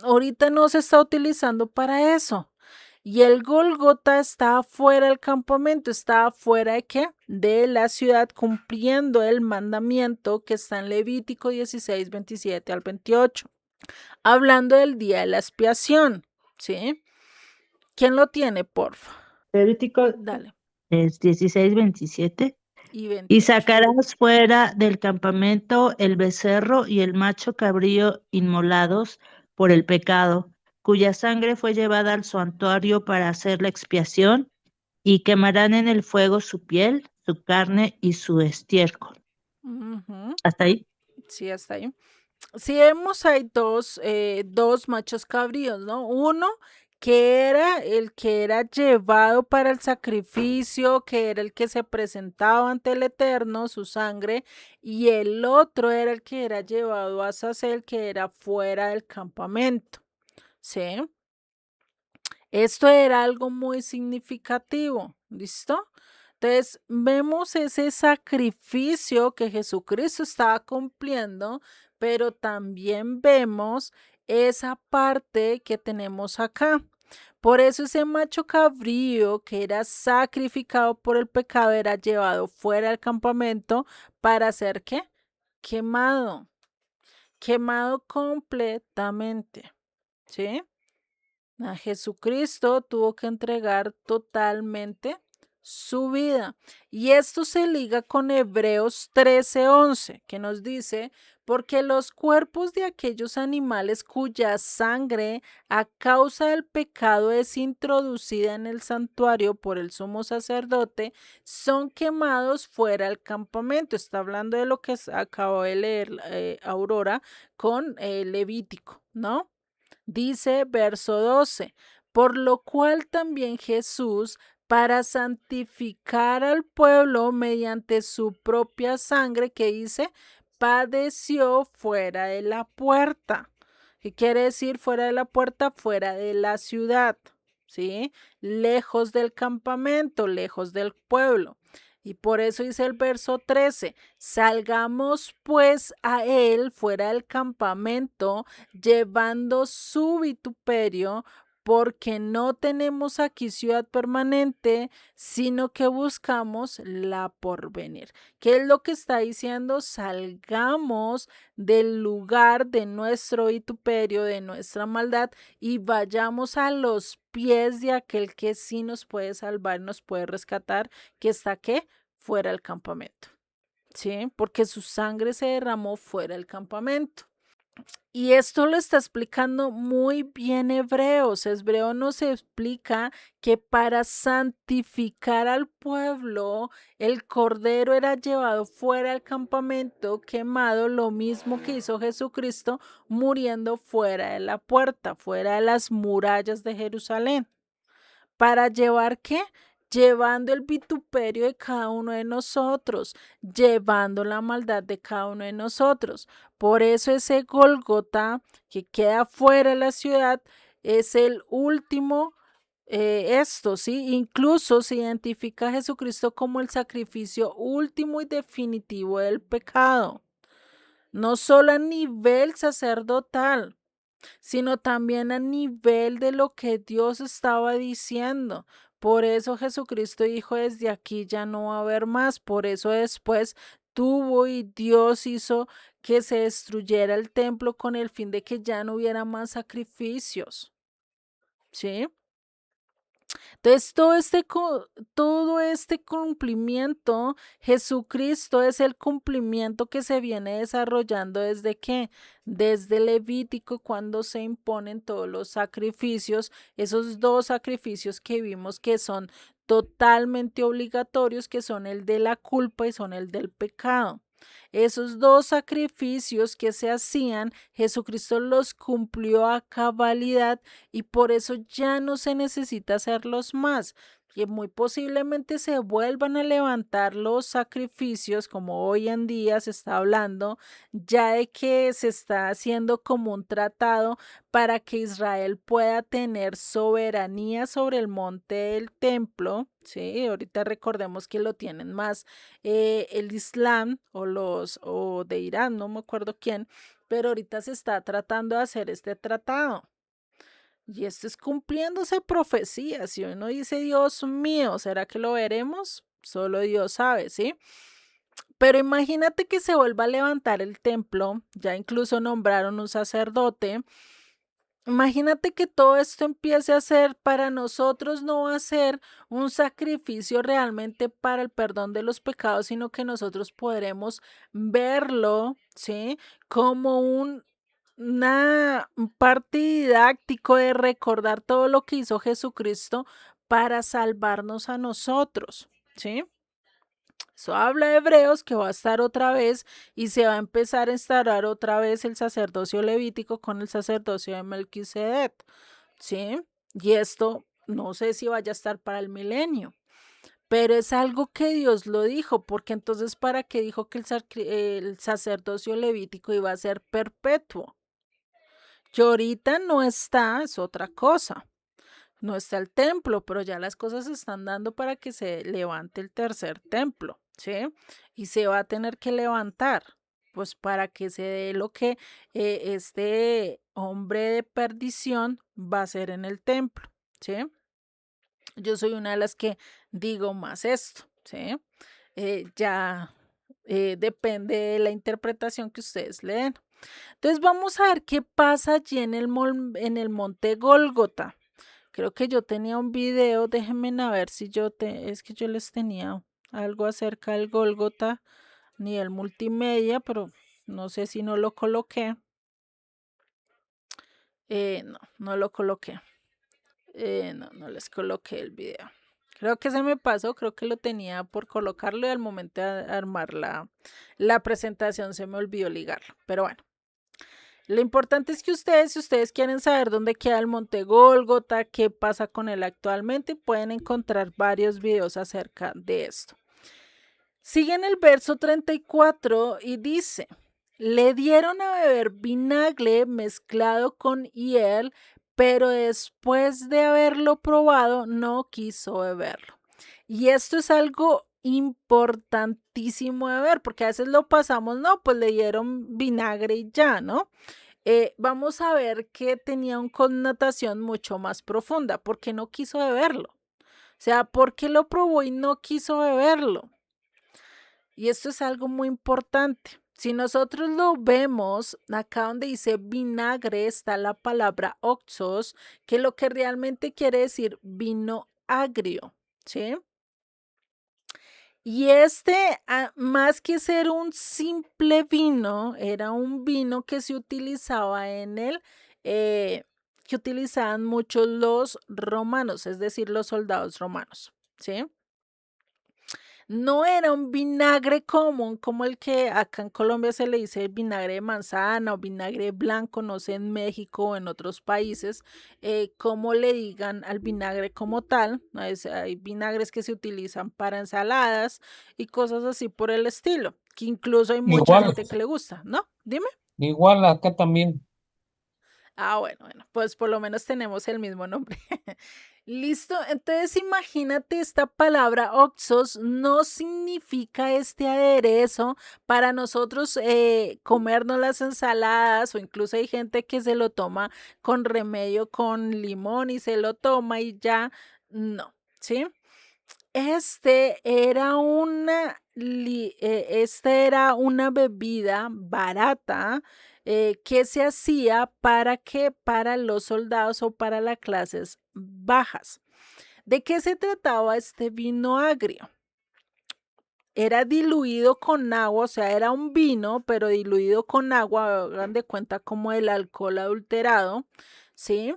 ahorita no se está utilizando para eso. Y el Gólgota está fuera del campamento, está fuera de qué? De la ciudad, cumpliendo el mandamiento que está en Levítico 16, 27 al 28. Hablando del día de la expiación, ¿sí? ¿Quién lo tiene, porfa? Levítico Dale. es 16:27. Y Y 28. sacarás fuera del campamento el becerro y el macho cabrío inmolados por el pecado, cuya sangre fue llevada al santuario para hacer la expiación, y quemarán en el fuego su piel, su carne y su estiércol. Ujú. ¿Hasta ahí? Sí, hasta ahí. Si vemos, hay dos machos cabríos, ¿no? Uno que era el que era llevado para el sacrificio, que era el que se presentaba ante el Eterno, su sangre, y el otro era el que era llevado a Azazel, que era fuera del campamento, ¿sí? Esto era algo muy significativo, ¿listo? Entonces, vemos ese sacrificio que Jesucristo estaba cumpliendo, pero también vemos esa parte que tenemos acá. Por eso ese macho cabrío que era sacrificado por el pecado era llevado fuera del campamento para ser ¿qué? Quemado, quemado completamente, ¿sí? A Jesucristo tuvo que entregar totalmente su vida. Y esto se liga con Hebreos 13:11, que nos dice, porque los cuerpos de aquellos animales cuya sangre a causa del pecado es introducida en el santuario por el sumo sacerdote, son quemados fuera del campamento. Está hablando de lo que acabo de leer Aurora con Levítico, ¿no? Dice verso 12, por lo cual también Jesús, para santificar al pueblo mediante su propia sangre, que dice, padeció fuera de la puerta. ¿Qué quiere decir fuera de la puerta? Fuera de la ciudad, ¿sí? Lejos del campamento, lejos del pueblo. Y por eso dice el verso 13, salgamos pues a él fuera del campamento, llevando su vituperio, porque no tenemos aquí ciudad permanente, sino que buscamos la porvenir. ¿Qué es lo que está diciendo? Salgamos del lugar de nuestro vituperio, de nuestra maldad, y vayamos a los pies de aquel que sí nos puede salvar, nos puede rescatar, que está ¿qué? Fuera del campamento. ¿Sí? Porque su sangre se derramó fuera del campamento. Y esto lo está explicando muy bien Hebreos. Hebreo nos explica que para santificar al pueblo, el cordero era llevado fuera del campamento, quemado, lo mismo que hizo Jesucristo, muriendo fuera de la puerta, fuera de las murallas de Jerusalén. ¿Para llevar qué? llevando el vituperio de cada uno de nosotros, llevando la maldad de cada uno de nosotros. Por eso ese Gólgota que queda fuera de la ciudad es el último, ¿sí? Incluso se identifica a Jesucristo como el sacrificio último y definitivo del pecado. No solo a nivel sacerdotal, sino también a nivel de lo que Dios estaba diciendo. Por eso Jesucristo dijo, desde aquí ya no va a haber más. Por eso después tuvo y Dios hizo que se destruyera el templo con el fin de que ya no hubiera más sacrificios. ¿Sí? Entonces, todo este cumplimiento, Jesucristo es el cumplimiento que se viene desarrollando desde qué? Desde Levítico, cuando se imponen todos los sacrificios, esos 2 sacrificios que vimos que son totalmente obligatorios, que son el de la culpa y son el del pecado. Esos 2 sacrificios que se hacían, Jesucristo los cumplió a cabalidad y por eso ya no se necesita hacerlos más. Que muy posiblemente se vuelvan a levantar los sacrificios, como hoy en día se está hablando, ya de que se está haciendo como un tratado para que Israel pueda tener soberanía sobre el monte del templo. Sí, ahorita recordemos que lo tienen más el Islam o de Irán, no me acuerdo quién, pero ahorita se está tratando de hacer este tratado. Y esto es cumpliéndose profecías. Y uno dice, Dios mío, ¿será que lo veremos? Solo Dios sabe, ¿sí? Pero imagínate que se vuelva a levantar el templo, ya incluso nombraron un sacerdote. Imagínate que todo esto empiece a ser para nosotros, no va a ser un sacrificio realmente para el perdón de los pecados, sino que nosotros podremos verlo, ¿sí? Como un parte didáctico de recordar todo lo que hizo Jesucristo para salvarnos a nosotros, ¿sí? Eso habla de Hebreos que va a estar otra vez y se va a empezar a instaurar otra vez el sacerdocio levítico con el sacerdocio de Melquisedec, ¿sí? Y esto no sé si vaya a estar para el milenio, pero es algo que Dios lo dijo, porque entonces ¿para qué dijo que el sacerdocio levítico iba a ser perpetuo? Que ahorita no está, es otra cosa. No está el templo, pero ya las cosas se están dando para que se levante el tercer templo, ¿sí? Y se va a tener que levantar, pues para que se dé lo que este hombre de perdición va a hacer en el templo, ¿sí? Yo soy una de las que digo más esto, ¿sí? Ya depende de la interpretación que ustedes le den. Entonces vamos a ver qué pasa allí en el monte Gólgota. Creo que yo tenía un video, déjenme a ver si es que yo les tenía algo acerca del Gólgota, nivel multimedia, pero no sé si no lo coloqué. No, no lo coloqué. No les coloqué el video. Creo que se me pasó, creo que lo tenía por colocarlo y al momento de armar la presentación se me olvidó ligarlo. Pero bueno. Lo importante es que si ustedes quieren saber dónde queda el Monte Gólgota, qué pasa con él actualmente, pueden encontrar varios videos acerca de esto. Sigue en el verso 34 y dice, le dieron a beber vinagre mezclado con hiel, pero después de haberlo probado no quiso beberlo. Y esto es algo importantísimo de ver, porque a veces lo pasamos, no, pues le dieron vinagre y ya, ¿no? Vamos a ver que tenía una connotación mucho más profunda, porque no quiso beberlo. O sea, porque lo probó y no quiso beberlo. Y esto es algo muy importante. Si nosotros lo vemos, acá donde dice vinagre está la palabra oxos, que lo que realmente quiere decir vino agrio, ¿sí? Y más que ser un simple vino, era un vino que se utilizaba que utilizaban muchos los romanos, es decir, los soldados romanos, ¿sí? No era un vinagre común como el que acá en Colombia se le dice vinagre de manzana o vinagre blanco, no sé en México o en otros países, cómo le digan al vinagre como tal. ¿No? Hay vinagres que se utilizan para ensaladas y cosas así por el estilo, que incluso hay mucha Igual, gente que le gusta, ¿no? Dime. igual acá también. Bueno, pues por lo menos tenemos el mismo nombre. Listo, entonces imagínate esta palabra oxos no significa este aderezo para nosotros comernos las ensaladas o incluso hay gente que se lo toma con remedio con limón y se lo toma y ya, no, ¿sí? Este era una bebida barata que se hacía para los soldados o para las clases bajas. ¿De qué se trataba este vino agrio? Era diluido con agua, o sea, era un vino, pero diluido con agua, hagan de cuenta como el alcohol adulterado, ¿sí?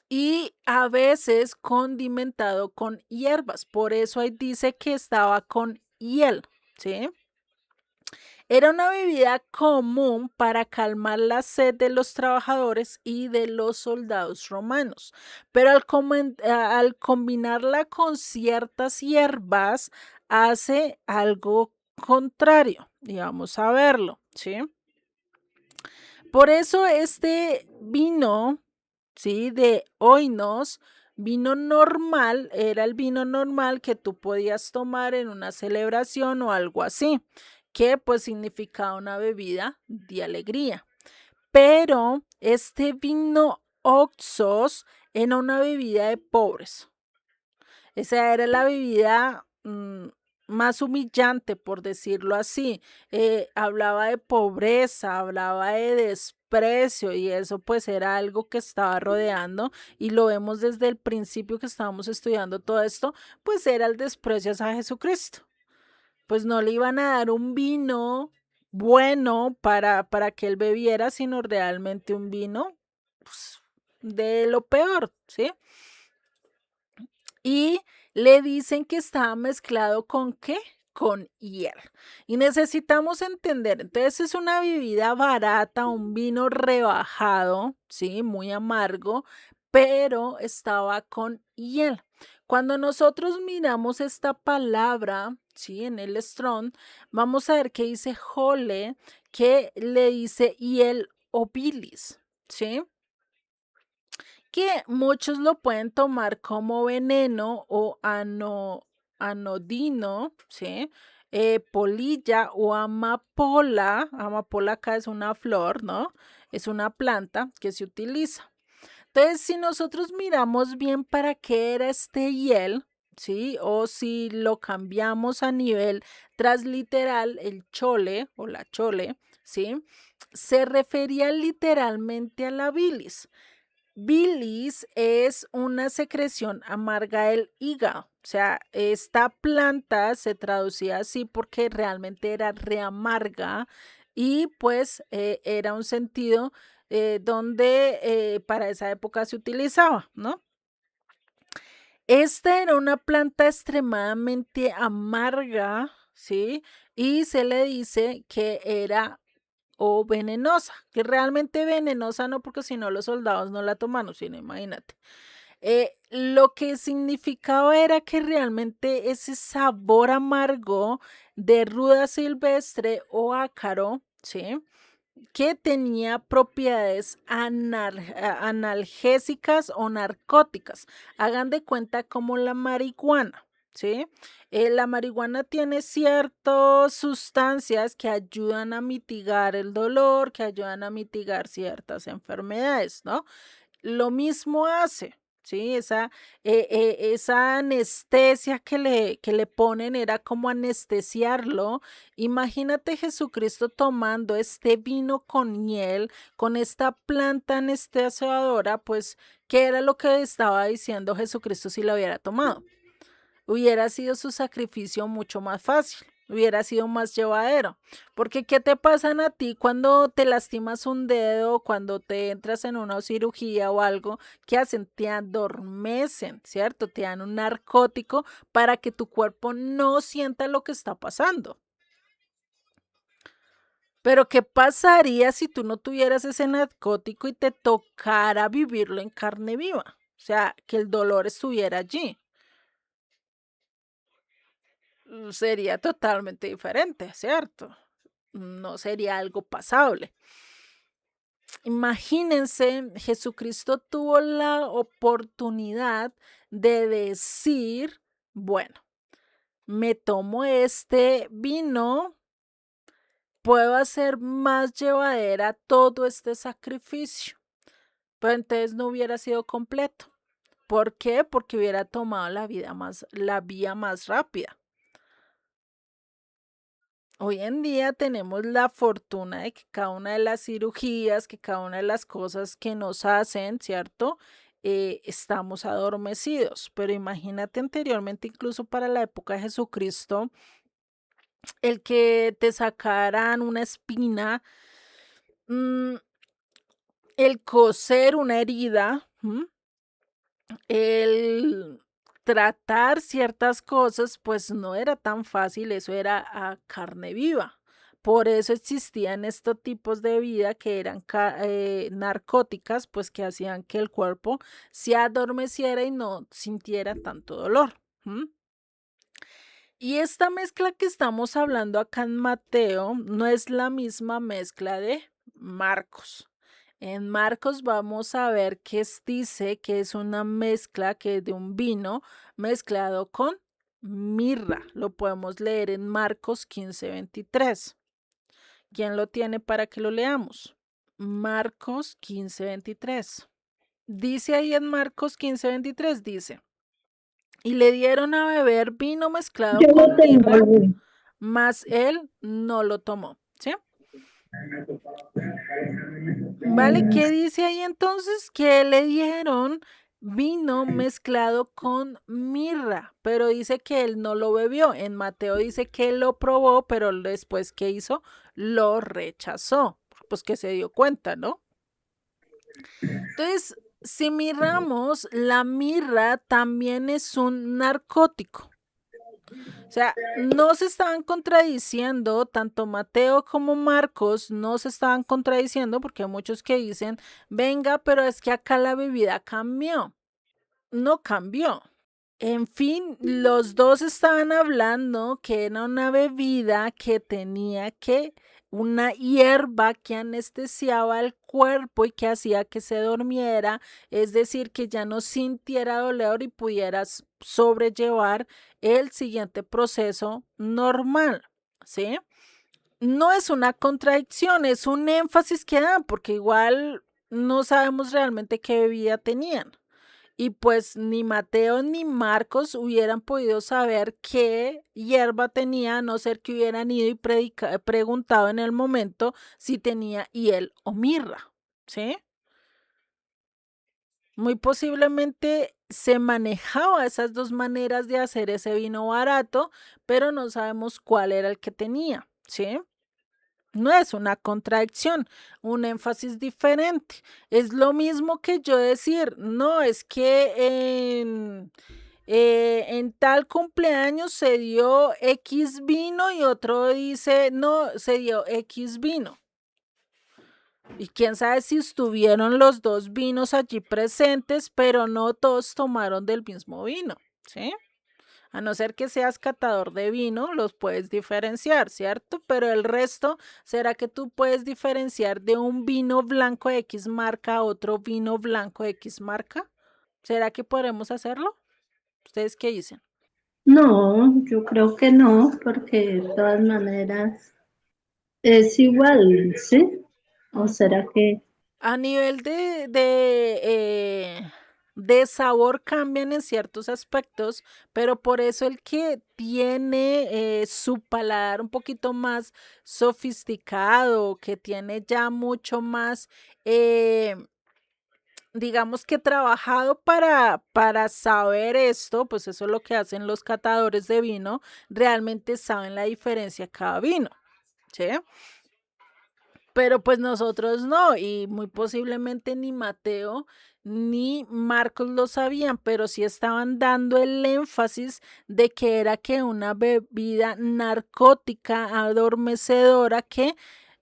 Y a veces condimentado con hierbas. Por eso ahí dice que estaba con hiel, ¿sí? Era una bebida común para calmar la sed de los trabajadores y de los soldados romanos, pero al combinarla con ciertas hierbas hace algo contrario, y vamos a verlo, ¿sí? Por eso este vino, ¿sí? De oinos, vino normal, era el vino normal que tú podías tomar en una celebración o algo así, que pues significaba una bebida de alegría. Pero este vino oxos era una bebida de pobres. Esa era la bebida más humillante, por decirlo así. Hablaba de pobreza, hablaba de desprecio y eso pues era algo que estaba rodeando y lo vemos desde el principio que estábamos estudiando todo esto, pues era el desprecio hacia Jesucristo. Pues no le iban a dar un vino bueno para que él bebiera, sino realmente un vino pues, de lo peor, ¿sí? Y le dicen que estaba mezclado con ¿qué? Con hiel. Y necesitamos entender, entonces es una bebida barata, un vino rebajado, ¿sí? Muy amargo, pero estaba con hiel. Cuando nosotros miramos esta palabra, ¿sí? En el Strong, vamos a ver que dice jole, que le dice hiel o bilis, ¿sí? Que muchos lo pueden tomar como veneno o anodino, ¿sí? Polilla o amapola. Amapola acá es una flor, ¿no? Es una planta que se utiliza. Entonces, si nosotros miramos bien para qué era este hiel, ¿sí? O si lo cambiamos a nivel transliteral, el chole o la chole, ¿sí? Se refería literalmente a la bilis. Bilis es una secreción amarga del hígado. O sea, esta planta se traducía así porque realmente era re amarga y pues era un sentido donde para esa época se utilizaba, ¿no? Esta era una planta extremadamente amarga, ¿sí? Y se le dice que era o venenosa, que realmente venenosa no, porque si no los soldados no la tomaron, sino imagínate. Lo que significaba era que realmente ese sabor amargo de ruda silvestre o ácaro, ¿sí? Que tenía propiedades analgésicas o narcóticas. Hagan de cuenta como la marihuana, ¿sí? La marihuana tiene ciertas sustancias que ayudan a mitigar el dolor, que ayudan a mitigar ciertas enfermedades, ¿no? Lo mismo hace, ¿sí? Esa anestesia que le ponen era como anestesiarlo. Imagínate Jesucristo tomando este vino con miel, con esta planta anestesiadora, pues, ¿qué era lo que estaba diciendo Jesucristo si lo hubiera tomado? Hubiera sido su sacrificio mucho más fácil. hubiera sido más llevadero. Porque ¿qué te pasan a ti cuando te lastimas un dedo, cuando te entras en una cirugía o algo? ¿Qué hacen? Te adormecen, ¿cierto? Te dan un narcótico para que tu cuerpo no sienta lo que está pasando. Pero ¿qué pasaría si tú no tuvieras ese narcótico y te tocara vivirlo en carne viva? O sea, que el dolor estuviera allí. Sería totalmente diferente, ¿cierto? No sería algo pasable. Imagínense, Jesucristo tuvo la oportunidad de decir, bueno, me tomo este vino, puedo hacer más llevadera todo este sacrificio, pero entonces no hubiera sido completo. ¿Por qué? Porque hubiera tomado la vía más rápida. Hoy en día tenemos la fortuna de que cada una de las cirugías, que cada una de las cosas que nos hacen, ¿cierto? Estamos adormecidos, pero imagínate anteriormente, incluso para la época de Jesucristo, el que te sacaran una espina, mm, el coser una herida, el tratar ciertas cosas, pues no era tan fácil, eso era a carne viva. Por eso existían estos tipos de vida que eran narcóticas, pues que hacían que el cuerpo se adormeciera y no sintiera tanto dolor. ¿M? Y esta mezcla que estamos hablando acá en Mateo no es la misma mezcla de Marcos. En Marcos vamos a ver que dice que es una mezcla que es de un vino mezclado con mirra. Lo podemos leer en Marcos 15:23. ¿Quién lo tiene para que lo leamos? Marcos 15:23. Dice ahí en Marcos 15:23, dice, y le dieron a beber vino mezclado Yo lo con tengo, mirra, Luis. mas él no lo tomó, ¿sí? ¿Vale? ¿Qué dice ahí entonces? Que le dieron vino mezclado con mirra, pero dice que él no lo bebió. En Mateo dice que él lo probó, pero después, ¿qué hizo? Lo rechazó, pues que se dio cuenta, ¿no? Entonces, si miramos, la mirra también es un narcótico. O sea, no se estaban contradiciendo, tanto Mateo como Marcos no se estaban contradiciendo porque hay muchos que dicen, venga, pero es que acá la bebida cambió. No cambió. En fin, los dos estaban hablando que era una bebida que tenía que, una hierba que anestesiaba el cuerpo y que hacía que se durmiera, es decir, que ya no sintiera dolor y pudieras sobrellevar el siguiente proceso normal, ¿sí? No es una contradicción, es un énfasis que dan, porque igual no sabemos realmente qué bebida tenían. Y pues ni Mateo ni Marcos hubieran podido saber qué hierba tenía, a no ser que hubieran ido y preguntado en el momento si tenía hiel o mirra, ¿sí? Muy posiblemente se manejaba esas dos maneras de hacer ese vino barato, pero no sabemos cuál era el que tenía, ¿sí? No es una contradicción, un énfasis diferente. Es lo mismo que yo decir, no, es que en tal cumpleaños se dio X vino y otro dice, no, se dio X vino. Y quién sabe si estuvieron los dos vinos allí presentes, pero no todos tomaron del mismo vino, ¿sí? A no ser que seas catador de vino, los puedes diferenciar, ¿cierto? Pero el resto, ¿será que tú puedes diferenciar de un vino blanco de X marca a otro vino blanco de X marca? ¿Será que podremos hacerlo? ¿Ustedes qué dicen? No, yo creo que no, porque de todas maneras es igual, ¿sí? ¿O será que A nivel de sabor cambian en ciertos aspectos, pero por eso el que tiene su paladar un poquito más sofisticado, que tiene ya mucho más digamos que trabajado para saber esto, pues eso es lo que hacen los catadores de vino, realmente saben la diferencia de cada vino, ¿sí? Pero pues nosotros no, y muy posiblemente ni Mateo ni Marcos lo sabían, pero sí estaban dando el énfasis de que era que una bebida narcótica adormecedora que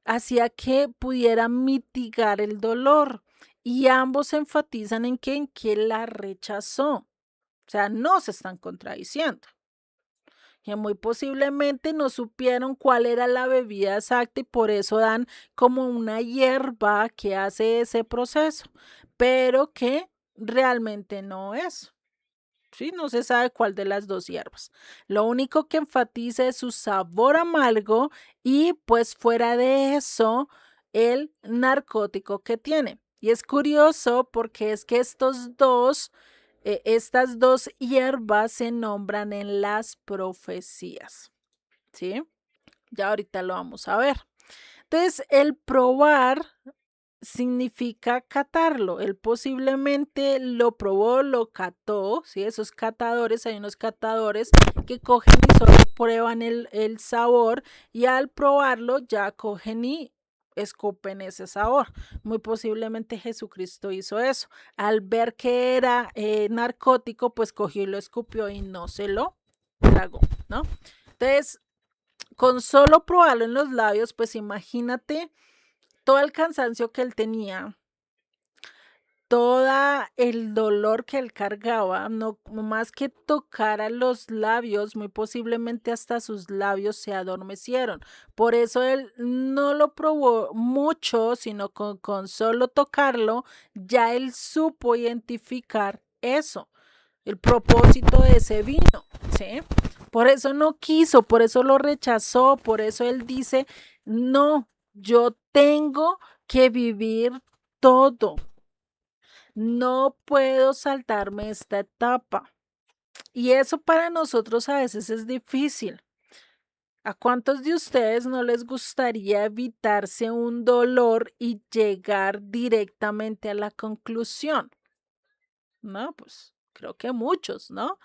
hacía que pudiera mitigar el dolor. Y ambos enfatizan en que la rechazó. O sea, no se están contradiciendo que muy posiblemente no supieron cuál era la bebida exacta y por eso dan como una hierba que hace ese proceso, pero que realmente no es. Sí, no se sabe cuál de las dos hierbas. Lo único que enfatiza es su sabor amargo y pues fuera de eso, el narcótico que tiene. Y es curioso porque es que estas dos hierbas se nombran en las profecías, ¿sí? Ya ahorita lo vamos a ver. Entonces, el probar significa catarlo. Él posiblemente lo probó, lo cató, ¿sí? Esos catadores, hay unos catadores que cogen y solo prueban el sabor y al probarlo ya cogen y escupen ese sabor. Muy posiblemente Jesucristo hizo eso. Al ver que era narcótico, pues cogió y lo escupió y no se lo tragó, ¿no? Entonces, con solo probarlo en los labios, pues imagínate todo el cansancio que él tenía, todo el dolor que él cargaba, no más que tocara los labios, muy posiblemente hasta sus labios se adormecieron. Por eso él no lo probó mucho, sino con solo tocarlo, ya él supo identificar eso, el propósito de ese vino, ¿sí? Por eso no quiso, por eso lo rechazó, por eso él dice, no, yo tengo que vivir todo. No puedo saltarme esta etapa. Y eso para nosotros a veces es difícil. ¿A cuántos de ustedes no les gustaría evitarse un dolor y llegar directamente a la conclusión? No, pues creo que muchos, ¿no?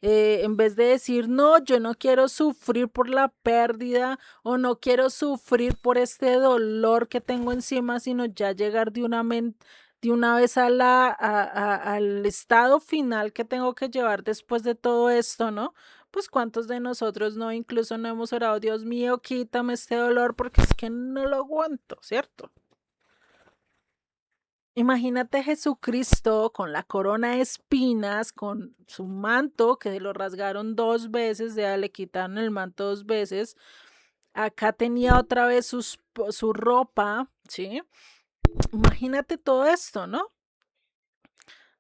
En vez de decir, no, yo no quiero sufrir por la pérdida o no quiero sufrir por este dolor que tengo encima, sino ya llegar de una vez al estado final que tengo que llevar después de todo esto, ¿no? Pues cuántos de nosotros no, incluso no hemos orado, Dios mío, quítame este dolor porque es que no lo aguanto, ¿cierto? Imagínate Jesucristo con la corona de espinas, con su manto que lo rasgaron dos veces, ya le quitaron el manto dos veces. Acá tenía otra vez su ropa, ¿sí? Imagínate todo esto, ¿no?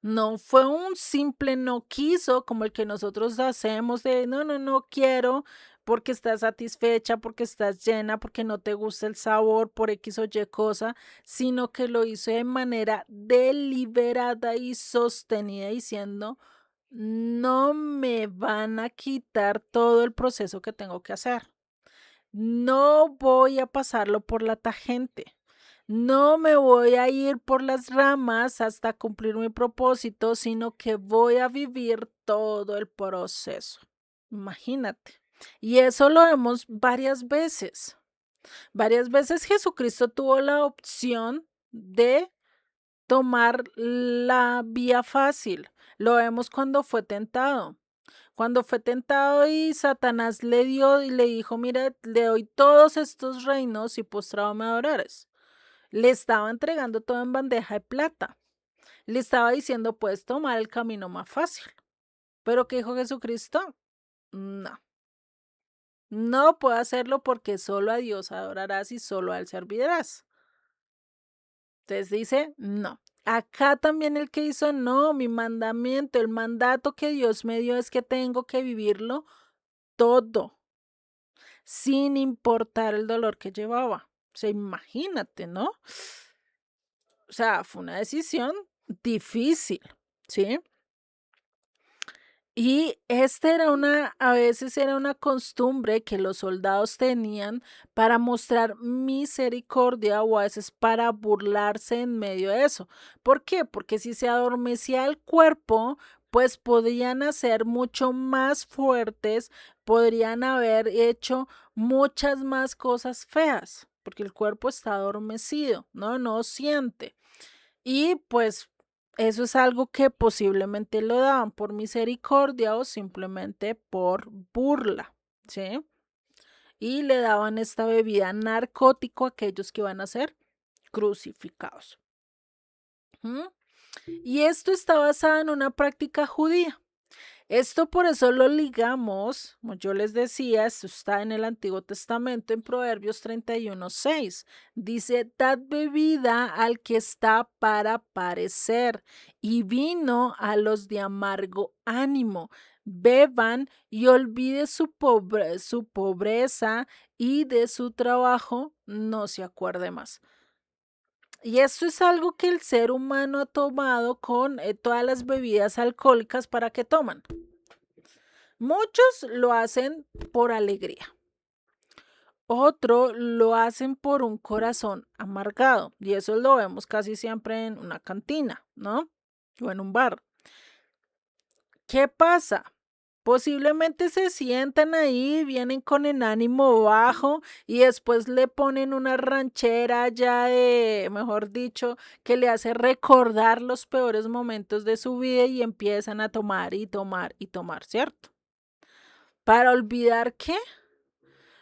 No fue un simple no quiso como el que nosotros hacemos de no, no, no quiero porque estás satisfecha, porque estás llena, porque no te gusta el sabor, por X o Y cosa, sino que lo hizo de manera deliberada y sostenida diciendo, no me van a quitar todo el proceso que tengo que hacer. No voy a pasarlo por la tangente. No me voy a ir por las ramas hasta cumplir mi propósito, sino que voy a vivir todo el proceso. Imagínate. Y eso lo vemos varias veces. Varias veces Jesucristo tuvo la opción de tomar la vía fácil. Lo vemos cuando fue tentado. Cuando fue tentado y Satanás le dio y le dijo, mira, le doy todos estos reinos y postrado me adorares. Le estaba entregando todo en bandeja de plata. Le estaba diciendo, puedes tomar el camino más fácil. Pero ¿qué dijo Jesucristo? No, no puedo hacerlo porque solo a Dios adorarás y solo a Él servirás. Entonces dice, no. Acá también el que hizo, no, mi mandamiento, el mandato que Dios me dio es que tengo que vivirlo todo, sin importar el dolor que llevaba. O sea, imagínate, ¿no? O sea, fue una decisión difícil, ¿sí? Y a veces era una costumbre que los soldados tenían para mostrar misericordia o a veces para burlarse en medio de eso. ¿Por qué? Porque si se adormecía el cuerpo, pues podían hacer mucho más fuertes, podrían haber hecho muchas más cosas feas, porque el cuerpo está adormecido, ¿no? No siente. Y pues eso es algo que posiblemente lo daban por misericordia o simplemente por burla, ¿sí? Y le daban esta bebida narcótico a aquellos que iban a ser crucificados. ¿Mm? Y esto está basado en una práctica judía. Esto por eso lo ligamos, como yo les decía, esto está en el Antiguo Testamento, en Proverbios 31:6. Dice, dad bebida al que está para parecer y vino a los de amargo ánimo. Beban y olvide su pobreza y de su trabajo no se acuerde más. Y esto es algo que el ser humano ha tomado con todas las bebidas alcohólicas para que toman. Muchos lo hacen por alegría, otros lo hacen por un corazón amargado y eso lo vemos casi siempre en una cantina, ¿no? O en un bar. ¿Qué pasa? Posiblemente se sientan ahí, vienen con el ánimo bajo y después le ponen una ranchera ya de, mejor dicho, que le hace recordar los peores momentos de su vida y empiezan a tomar y tomar y tomar, ¿cierto? Para olvidar qué,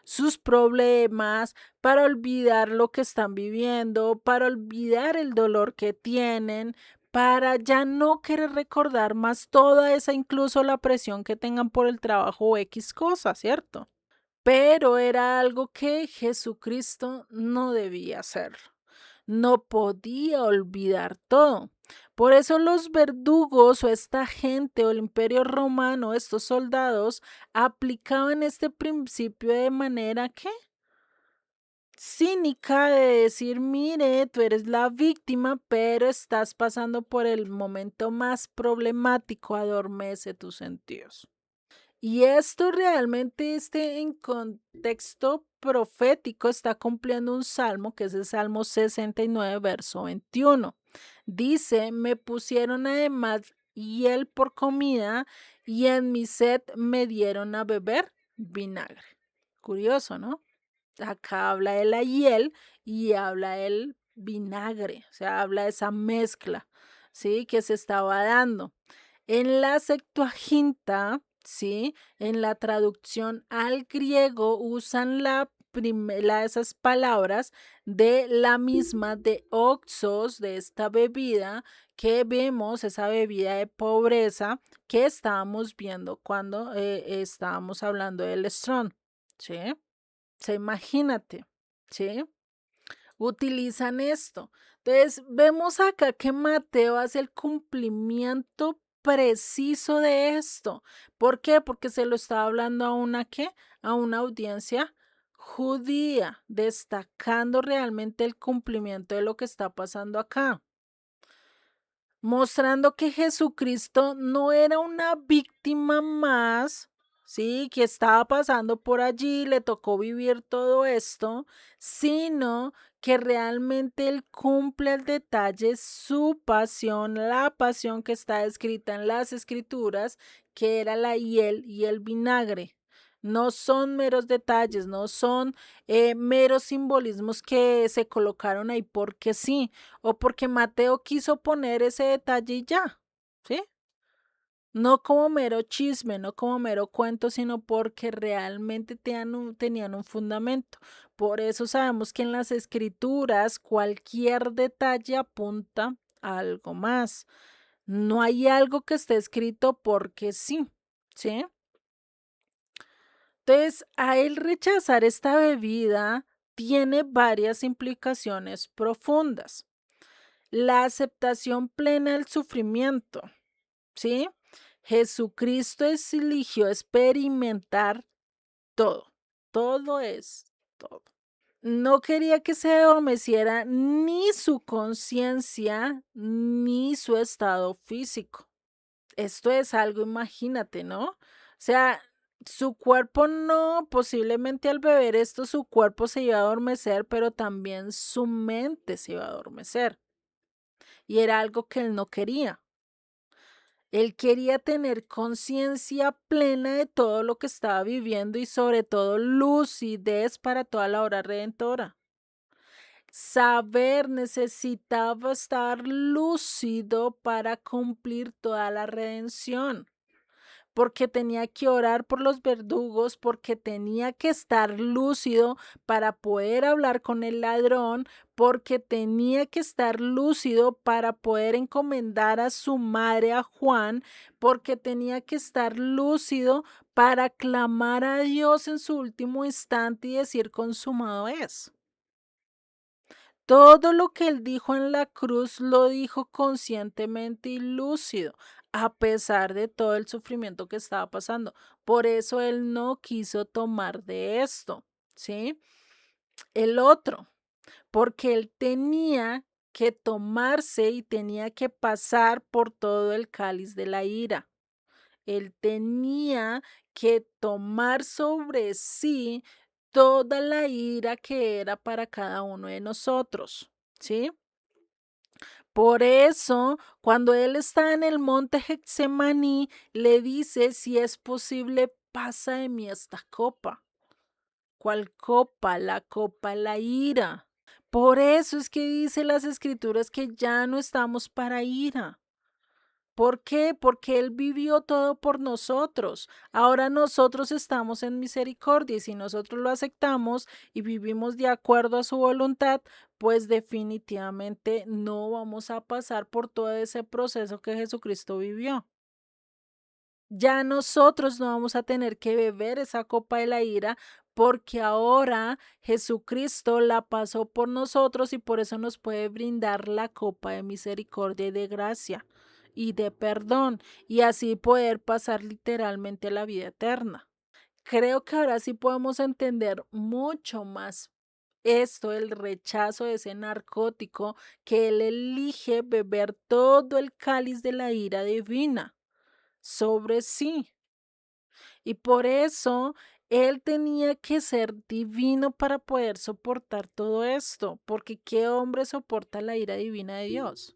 sus problemas, para olvidar lo que están viviendo, para olvidar el dolor que tienen, para ya no querer recordar más toda esa, incluso la presión que tengan por el trabajo o X cosa, ¿cierto? Pero era algo que Jesucristo no debía hacer. No podía olvidar todo. Por eso los verdugos o esta gente o el imperio romano, estos soldados, aplicaban este principio de manera que cínica de decir, mire, tú eres la víctima, pero estás pasando por el momento más problemático, adormece tus sentidos. Y esto realmente en contexto profético está cumpliendo un salmo, que es el Salmo 69, verso 21. Dice, me pusieron además hiel por comida y en mi sed me dieron a beber vinagre. Curioso, ¿no? Acá habla de la hiel y habla del vinagre, o sea, habla de esa mezcla, ¿sí? Que se estaba dando. En la Septuaginta, ¿sí? En la traducción al griego usan esas palabras de la misma de oxos, de esta bebida que vemos, esa bebida de pobreza que estábamos viendo cuando estábamos hablando del strong, ¿sí? O sea, imagínate, ¿sí? Utilizan esto. Entonces, vemos acá que Mateo hace el cumplimiento preciso de esto. ¿Por qué? Porque se lo estaba hablando a una ¿qué? A una audiencia judía, destacando realmente el cumplimiento de lo que está pasando acá, mostrando que Jesucristo no era una víctima más, sí, que estaba pasando por allí, le tocó vivir todo esto, sino que realmente él cumple al detalle su pasión, la pasión que está escrita en las escrituras, que era la hiel y el vinagre. No son meros detalles, no son meros simbolismos que se colocaron ahí porque sí, o porque Mateo quiso poner ese detalle y ya, ¿sí? No como mero chisme, no como mero cuento, sino porque realmente tenían un fundamento. Por eso sabemos que en las escrituras cualquier detalle apunta a algo más. No hay algo que esté escrito porque sí, ¿sí? Entonces, a él rechazar esta bebida tiene varias implicaciones profundas. La aceptación plena del sufrimiento, ¿sí? Jesucristo eligió experimentar todo, todo es todo. No quería que se adormeciera ni su conciencia ni su estado físico. Esto es algo, imagínate, ¿no? O sea, su cuerpo no, posiblemente al beber esto, su cuerpo se iba a adormecer, pero también su mente se iba a adormecer. Y era algo que él no quería. Él quería tener conciencia plena de todo lo que estaba viviendo y sobre todo lucidez para toda la hora redentora. Saber necesitaba estar lúcido para cumplir toda la redención, porque tenía que orar por los verdugos, porque tenía que estar lúcido para poder hablar con el ladrón, porque tenía que estar lúcido para poder encomendar a su madre, a Juan, porque tenía que estar lúcido para clamar a Dios en su último instante y decir consumado es. Todo lo que él dijo en la cruz lo dijo conscientemente y lúcido, a pesar de todo el sufrimiento que estaba pasando. Por eso él no quiso tomar de esto, ¿sí? El otro, porque él tenía que tomarse y tenía que pasar por todo el cáliz de la ira. Él tenía que tomar sobre sí toda la ira que era para cada uno de nosotros, ¿sí? Por eso, cuando él está en el monte Getsemaní, le dice, si es posible, pasa de mí esta copa. ¿Cuál copa? La copa, la ira. Por eso es que dice las escrituras que ya no estamos para ira. ¿Por qué? Porque Él vivió todo por nosotros. Ahora nosotros estamos en misericordia y si nosotros lo aceptamos y vivimos de acuerdo a su voluntad, pues definitivamente no vamos a pasar por todo ese proceso que Jesucristo vivió. Ya nosotros no vamos a tener que beber esa copa de la ira porque ahora Jesucristo la pasó por nosotros y por eso nos puede brindar la copa de misericordia y de gracia y de perdón y así poder pasar literalmente a la vida eterna. Creo que ahora sí podemos entender mucho más esto, el rechazo de ese narcótico que él elige beber todo el cáliz de la ira divina sobre sí. Y por eso él tenía que ser divino para poder soportar todo esto, porque ¿qué hombre soporta la ira divina de Dios?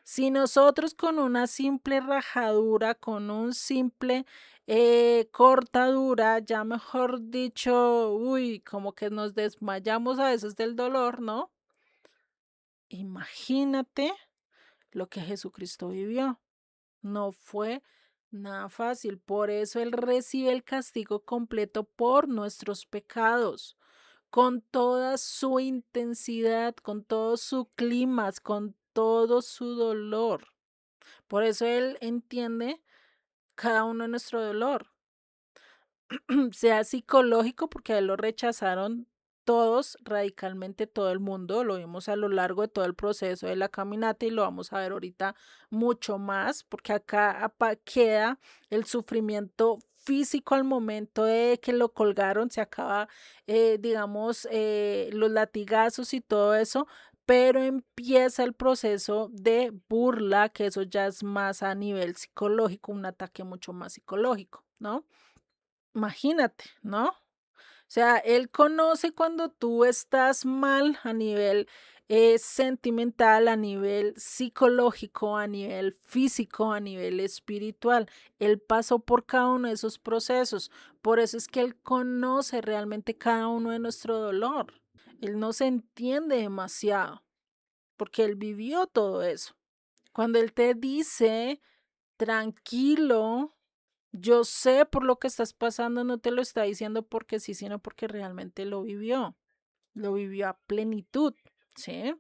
Si nosotros con una simple rajadura, con un simple cortadura, ya mejor dicho, uy, como que nos desmayamos a veces del dolor, ¿no? Imagínate lo que Jesucristo vivió. No fue nada fácil. Por eso Él recibe el castigo completo por nuestros pecados, con toda su intensidad, con todo su clima, con todo su dolor. Por eso Él entiende cada uno de nuestro dolor. Sea psicológico, porque a él lo rechazaron todos, radicalmente todo el mundo, lo vimos a lo largo de todo el proceso de la caminata y lo vamos a ver ahorita mucho más, porque acá queda el sufrimiento físico al momento de que lo colgaron, se acaba, digamos, los latigazos y todo eso, pero empieza el proceso de burla, que eso ya es más a nivel psicológico, un ataque mucho más psicológico, ¿no? Imagínate, ¿no? O sea, él conoce cuando tú estás mal a nivel sentimental, a nivel psicológico, a nivel físico, a nivel espiritual. Él pasó por cada uno de esos procesos. Por eso es que él conoce realmente cada uno de nuestro dolor. Él nos entiende demasiado porque él vivió todo eso. Cuando él te dice, tranquilo, yo sé por lo que estás pasando, no te lo está diciendo porque sí, sino porque realmente lo vivió a plenitud, ¿sí?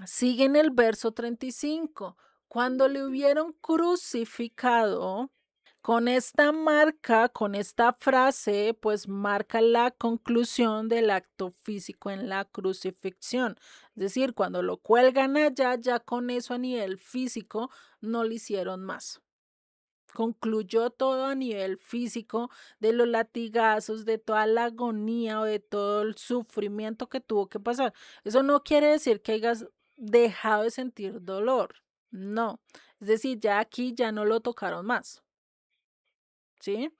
Sigue en el verso 35. Cuando le hubieron crucificado, con esta marca, con esta frase, pues marca la conclusión del acto físico en la crucifixión. Es decir, cuando lo cuelgan allá, ya con eso a nivel físico no le hicieron más. Concluyó todo a nivel físico, de los latigazos, de toda la agonía o de todo el sufrimiento que tuvo que pasar. Eso no quiere decir que hayas dejado de sentir dolor, No. Es decir, ya aquí ya no lo tocaron más, ¿sí?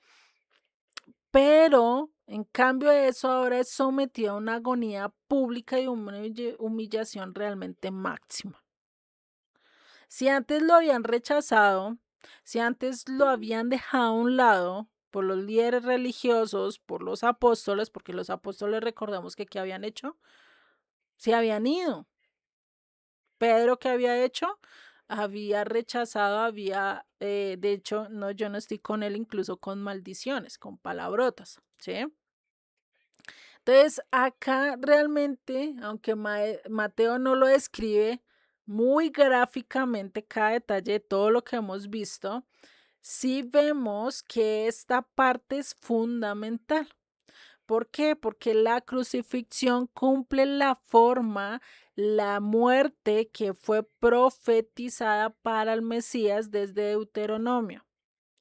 Pero, en cambio de eso, ahora es sometido a una agonía pública y una humillación realmente máxima. Si antes lo habían rechazado, si antes lo habían dejado a un lado por los líderes religiosos, por los apóstoles, porque los apóstoles recordamos que ¿qué habían hecho? Se habían ido. Pedro, ¿qué había hecho? Había rechazado, de hecho, no, yo no estoy con él, incluso con maldiciones, con palabrotas, ¿sí? Entonces, acá realmente, aunque Mateo no lo describe muy gráficamente cada detalle de todo lo que hemos visto, sí vemos que esta parte es fundamental. ¿Por qué? Porque la crucifixión cumple la forma, la muerte que fue profetizada para el Mesías desde Deuteronomio.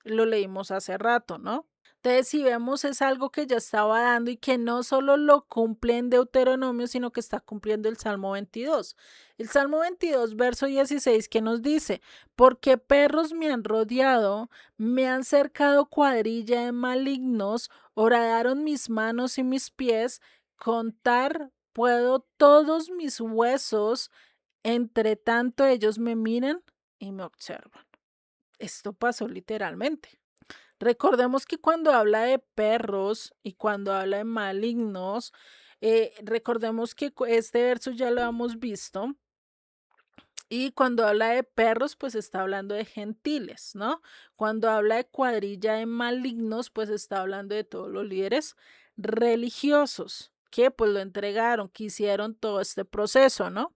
Lo leímos hace rato, ¿no? Entonces, si vemos, es algo que ya estaba dando y que no solo lo cumple en Deuteronomio, sino que está cumpliendo el Salmo 22. El Salmo 22, verso 16, que nos dice, porque perros me han rodeado, me han cercado cuadrilla de malignos, horadaron mis manos y mis pies, contar puedo todos mis huesos, entre tanto ellos me miran y me observan. Esto pasó literalmente. Recordemos que cuando habla de perros y cuando habla de malignos, recordemos que este verso ya lo hemos visto. Y cuando habla de perros, pues está hablando de gentiles, ¿no? Cuando habla de cuadrilla de malignos, pues está hablando de todos los líderes religiosos que pues lo entregaron, que hicieron todo este proceso, ¿no?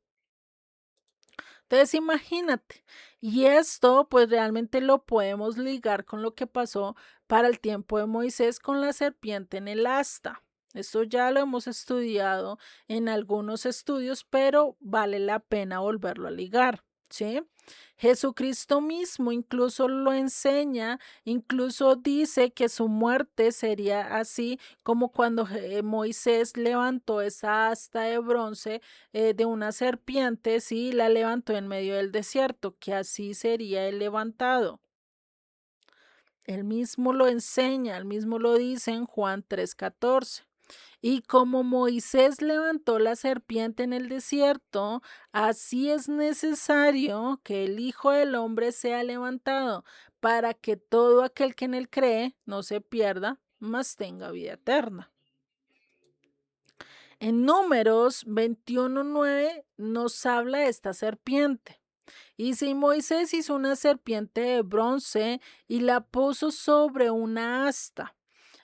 Entonces imagínate, y esto pues realmente lo podemos ligar con lo que pasó para el tiempo de Moisés con la serpiente en el asta. Esto ya lo hemos estudiado en algunos estudios, pero vale la pena volverlo a ligar, ¿sí? Jesucristo mismo incluso lo enseña, incluso dice que su muerte sería así como cuando Moisés levantó esa asta de bronce de una serpiente, sí, la levantó en medio del desierto, que así sería el levantado. Él mismo lo enseña, él mismo lo dice en Juan 3:14. Y como Moisés levantó la serpiente en el desierto, así es necesario que el Hijo del Hombre sea levantado, para que todo aquel que en él cree no se pierda, mas tenga vida eterna. En Números 21:9 nos habla de esta serpiente. Y si Moisés hizo una serpiente de bronce y la puso sobre una asta.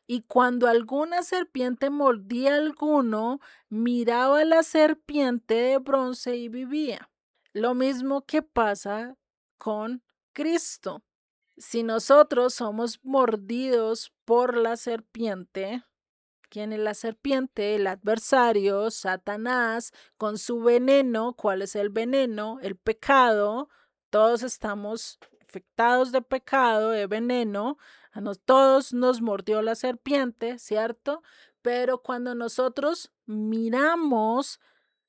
Y cuando alguna serpiente mordía a alguno, miraba a la serpiente de bronce y vivía. Lo mismo que pasa con Cristo. Si nosotros somos mordidos por la serpiente, ¿quién es la serpiente? El adversario, Satanás, con su veneno. ¿Cuál es el veneno? El pecado. Todos estamos infectados de pecado, de veneno. Todos nos mordió la serpiente, ¿cierto? Pero cuando nosotros miramos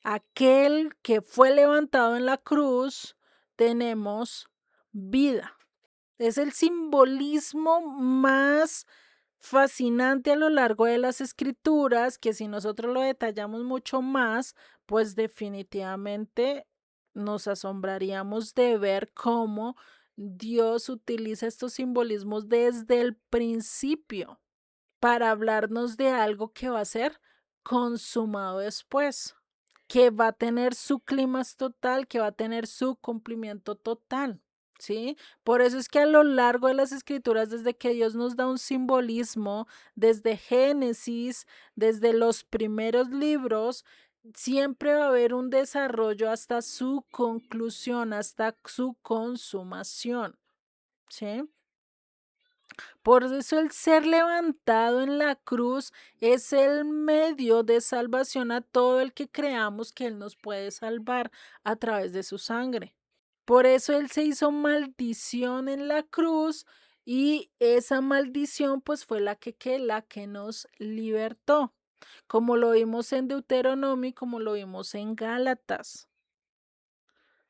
a aquel que fue levantado en la cruz, tenemos vida. Es el simbolismo más fascinante a lo largo de las escrituras, que si nosotros lo detallamos mucho más, pues definitivamente nos asombraríamos de ver cómo Dios utiliza estos simbolismos desde el principio para hablarnos de algo que va a ser consumado después, que va a tener su clímax total, que va a tener su cumplimiento total. ¿Sí? Por eso es que a lo largo de las escrituras, desde que Dios nos da un simbolismo, desde Génesis, desde los primeros libros, siempre va a haber un desarrollo hasta su conclusión, hasta su consumación. ¿Sí? Por eso el ser levantado en la cruz es el medio de salvación a todo el que creamos que Él nos puede salvar a través de su sangre. Por eso Él se hizo maldición en la cruz y esa maldición pues fue la que nos libertó, como lo vimos en Deuteronomio y como lo vimos en Gálatas.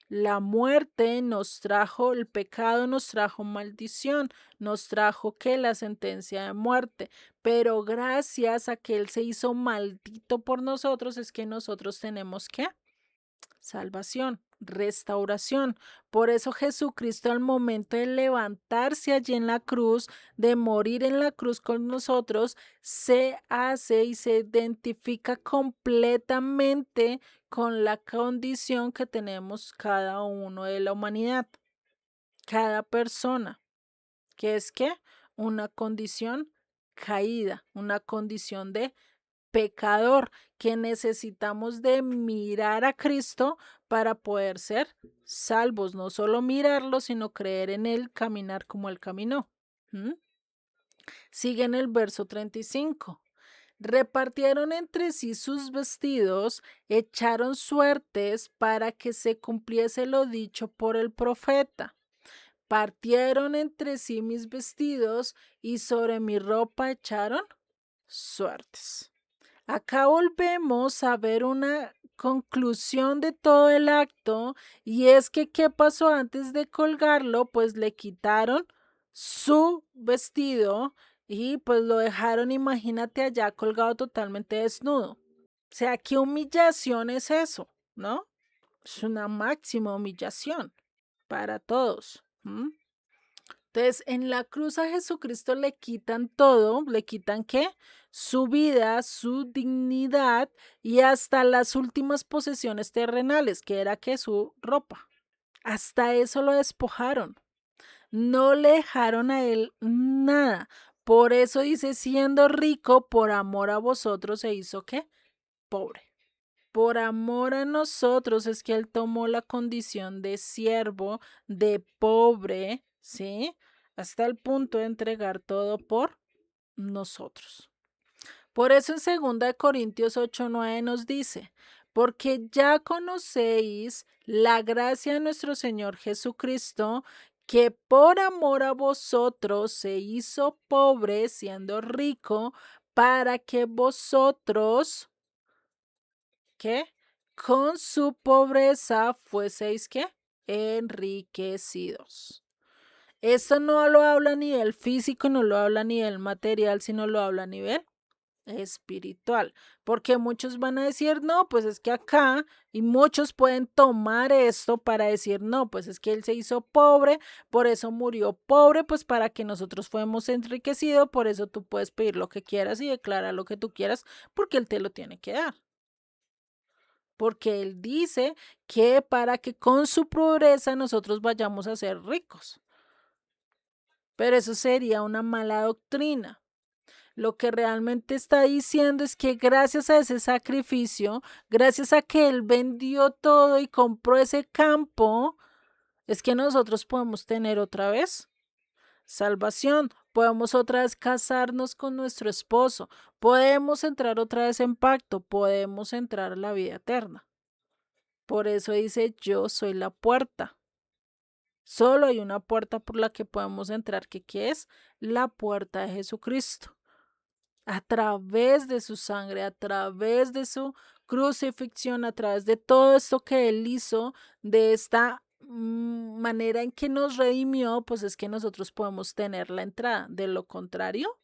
La muerte nos trajo, el pecado nos trajo maldición, nos trajo que la sentencia de muerte, pero gracias a que Él se hizo maldito por nosotros es que nosotros tenemos que salvación, restauración. Por eso Jesucristo al momento de levantarse allí en la cruz, de morir en la cruz con nosotros, se hace y se identifica completamente con la condición que tenemos cada uno de la humanidad, cada persona, que es que una condición caída, una condición de pecador, que necesitamos de mirar a Cristo para poder ser salvos, no solo mirarlo, sino creer en Él, caminar como Él caminó. ¿Mm? Sigue en el verso 35. Repartieron entre sí sus vestidos, echaron suertes para que se cumpliese lo dicho por el profeta. Partieron entre sí mis vestidos y sobre mi ropa echaron suertes. Acá volvemos a ver una conclusión de todo el acto y es que ¿qué pasó antes de colgarlo? Pues le quitaron su vestido y pues lo dejaron, imagínate allá colgado totalmente desnudo. O sea, ¿qué humillación es eso? ¿No? Es una máxima humillación para todos. ¿Mm? Entonces, en la cruz a Jesucristo le quitan todo, le quitan ¿qué? Su vida, su dignidad y hasta las últimas posesiones terrenales, que era que su ropa. Hasta eso lo despojaron. No le dejaron a él nada. Por eso dice, siendo rico, por amor a vosotros se hizo ¿qué? Pobre. Por amor a nosotros es que Él tomó la condición de siervo, de pobre, ¿sí? Hasta el punto de entregar todo por nosotros. Por eso en 2 Corintios 8:9 nos dice, porque ya conocéis la gracia de nuestro Señor Jesucristo, que por amor a vosotros se hizo pobre siendo rico, para que vosotros, ¿qué? Con su pobreza fueseis, ¿qué? Enriquecidos. Esto no lo habla a nivel físico, no lo habla a nivel material, sino lo habla a nivel espiritual, porque muchos van a decir, no, pues es que acá, y muchos pueden tomar esto para decir, no, pues es que él se hizo pobre, por eso murió pobre, pues para que nosotros fuéramos enriquecidos, por eso tú puedes pedir lo que quieras y declarar lo que tú quieras, porque él te lo tiene que dar. Porque él dice que para que con su pobreza nosotros vayamos a ser ricos. Pero eso sería una mala doctrina. Lo que realmente está diciendo es que gracias a ese sacrificio, gracias a que él vendió todo y compró ese campo, es que nosotros podemos tener otra vez salvación, podemos otra vez casarnos con nuestro esposo, podemos entrar otra vez en pacto, podemos entrar a la vida eterna. Por eso dice, yo soy la puerta. Solo hay una puerta por la que podemos entrar, que es la puerta de Jesucristo. A través de su sangre, a través de su crucifixión, a través de todo esto que Él hizo, de esta manera en que nos redimió, pues es que nosotros podemos tener la entrada. De lo contrario,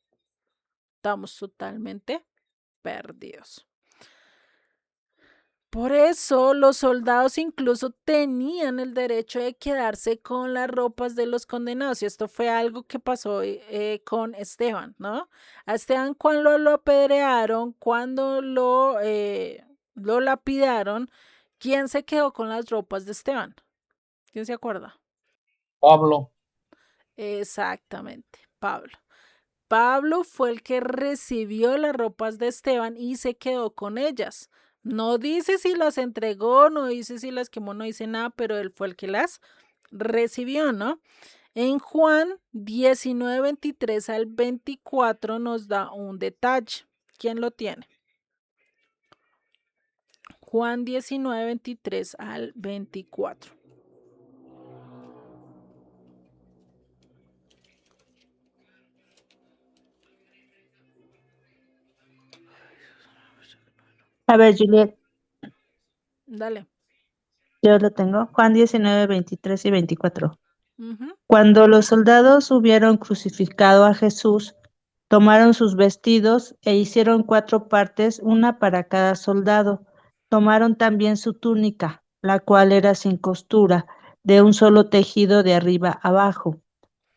estamos totalmente perdidos. Por eso los soldados incluso tenían el derecho de quedarse con las ropas de los condenados. Y esto fue algo que pasó con Esteban, ¿no? A Esteban cuando lo apedrearon, cuando lo lapidaron, ¿quién se quedó con las ropas de Esteban? ¿Quién se acuerda? Pablo. Exactamente, Pablo. Pablo fue el que recibió las ropas de Esteban y se quedó con ellas. No dice si las entregó, no dice si las quemó, no dice nada, pero él fue el que las recibió, ¿no? En Juan 19:23 al 24 nos da un detalle. ¿Quién lo tiene? Juan 19:23 al 24. A ver, Juliet, Dale. Yo lo tengo. Juan 19, 23 y 24. Ujú. Cuando los soldados hubieron crucificado a Jesús, tomaron sus vestidos e hicieron 4 partes, una para cada soldado. Tomaron también su túnica, la cual era sin costura, de un solo tejido de arriba abajo.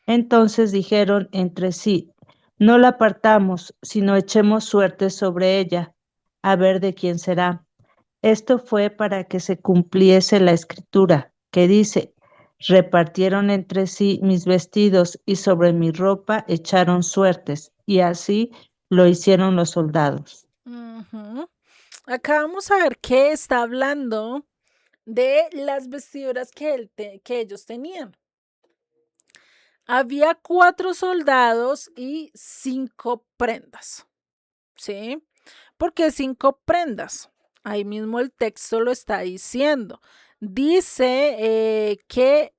Entonces dijeron entre sí, no la partamos, sino echemos suerte sobre ella, a ver de quién será. Esto fue para que se cumpliese la escritura, que dice, repartieron entre sí mis vestidos y sobre mi ropa echaron suertes, y así lo hicieron los soldados. Ujú. Acá vamos a ver que está hablando de las vestiduras que ellos tenían. Había 4 soldados y 5 prendas, ¿sí? ¿Por qué 5 prendas? Ahí mismo el texto lo está diciendo. Dice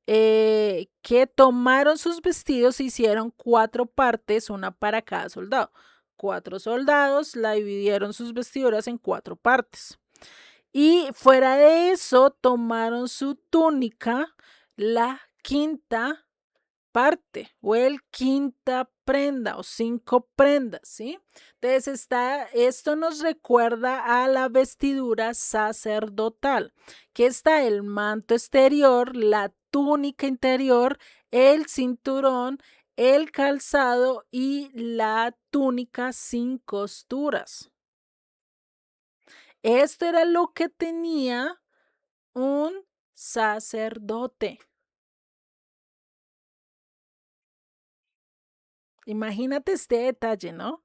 que tomaron sus vestidos e hicieron 4 partes, una para cada soldado. 4 soldados la dividieron sus vestiduras en 4 partes. Y fuera de eso, tomaron su túnica, la quinta parte o el quinta prenda o 5 prendas, ¿sí? Entonces esto nos recuerda a la vestidura sacerdotal, que está el manto exterior, la túnica interior, el cinturón, el calzado y la túnica sin costuras. Esto era lo que tenía un sacerdote. Imagínate este detalle, ¿no?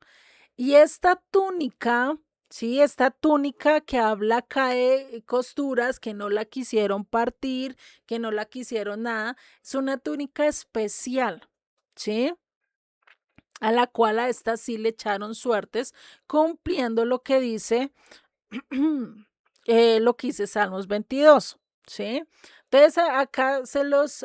Y esta túnica, sí, esta túnica que habla acá de costuras, que no la quisieron partir, que no la quisieron nada, es una túnica especial, ¿sí? A la cual a esta sí le echaron suertes, cumpliendo lo que dice lo que dice Salmos 22, ¿sí? Entonces acá se los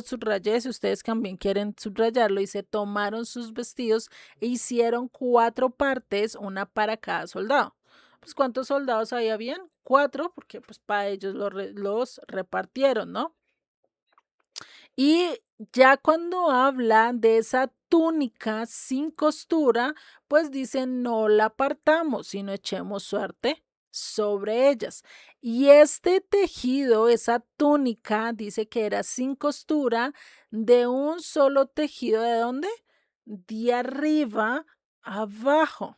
subrayé, si ustedes también quieren subrayarlo, dice, tomaron sus vestidos e hicieron 4 partes, una para cada soldado. Pues ¿cuántos soldados había bien? 4, porque pues para ellos los repartieron, ¿no? Y ya cuando habla de esa túnica sin costura, pues dice, no la partamos, sino echemos suerte sobre ellas. Y este tejido, esa túnica, dice que era sin costura, de un solo tejido, ¿de dónde? De arriba abajo.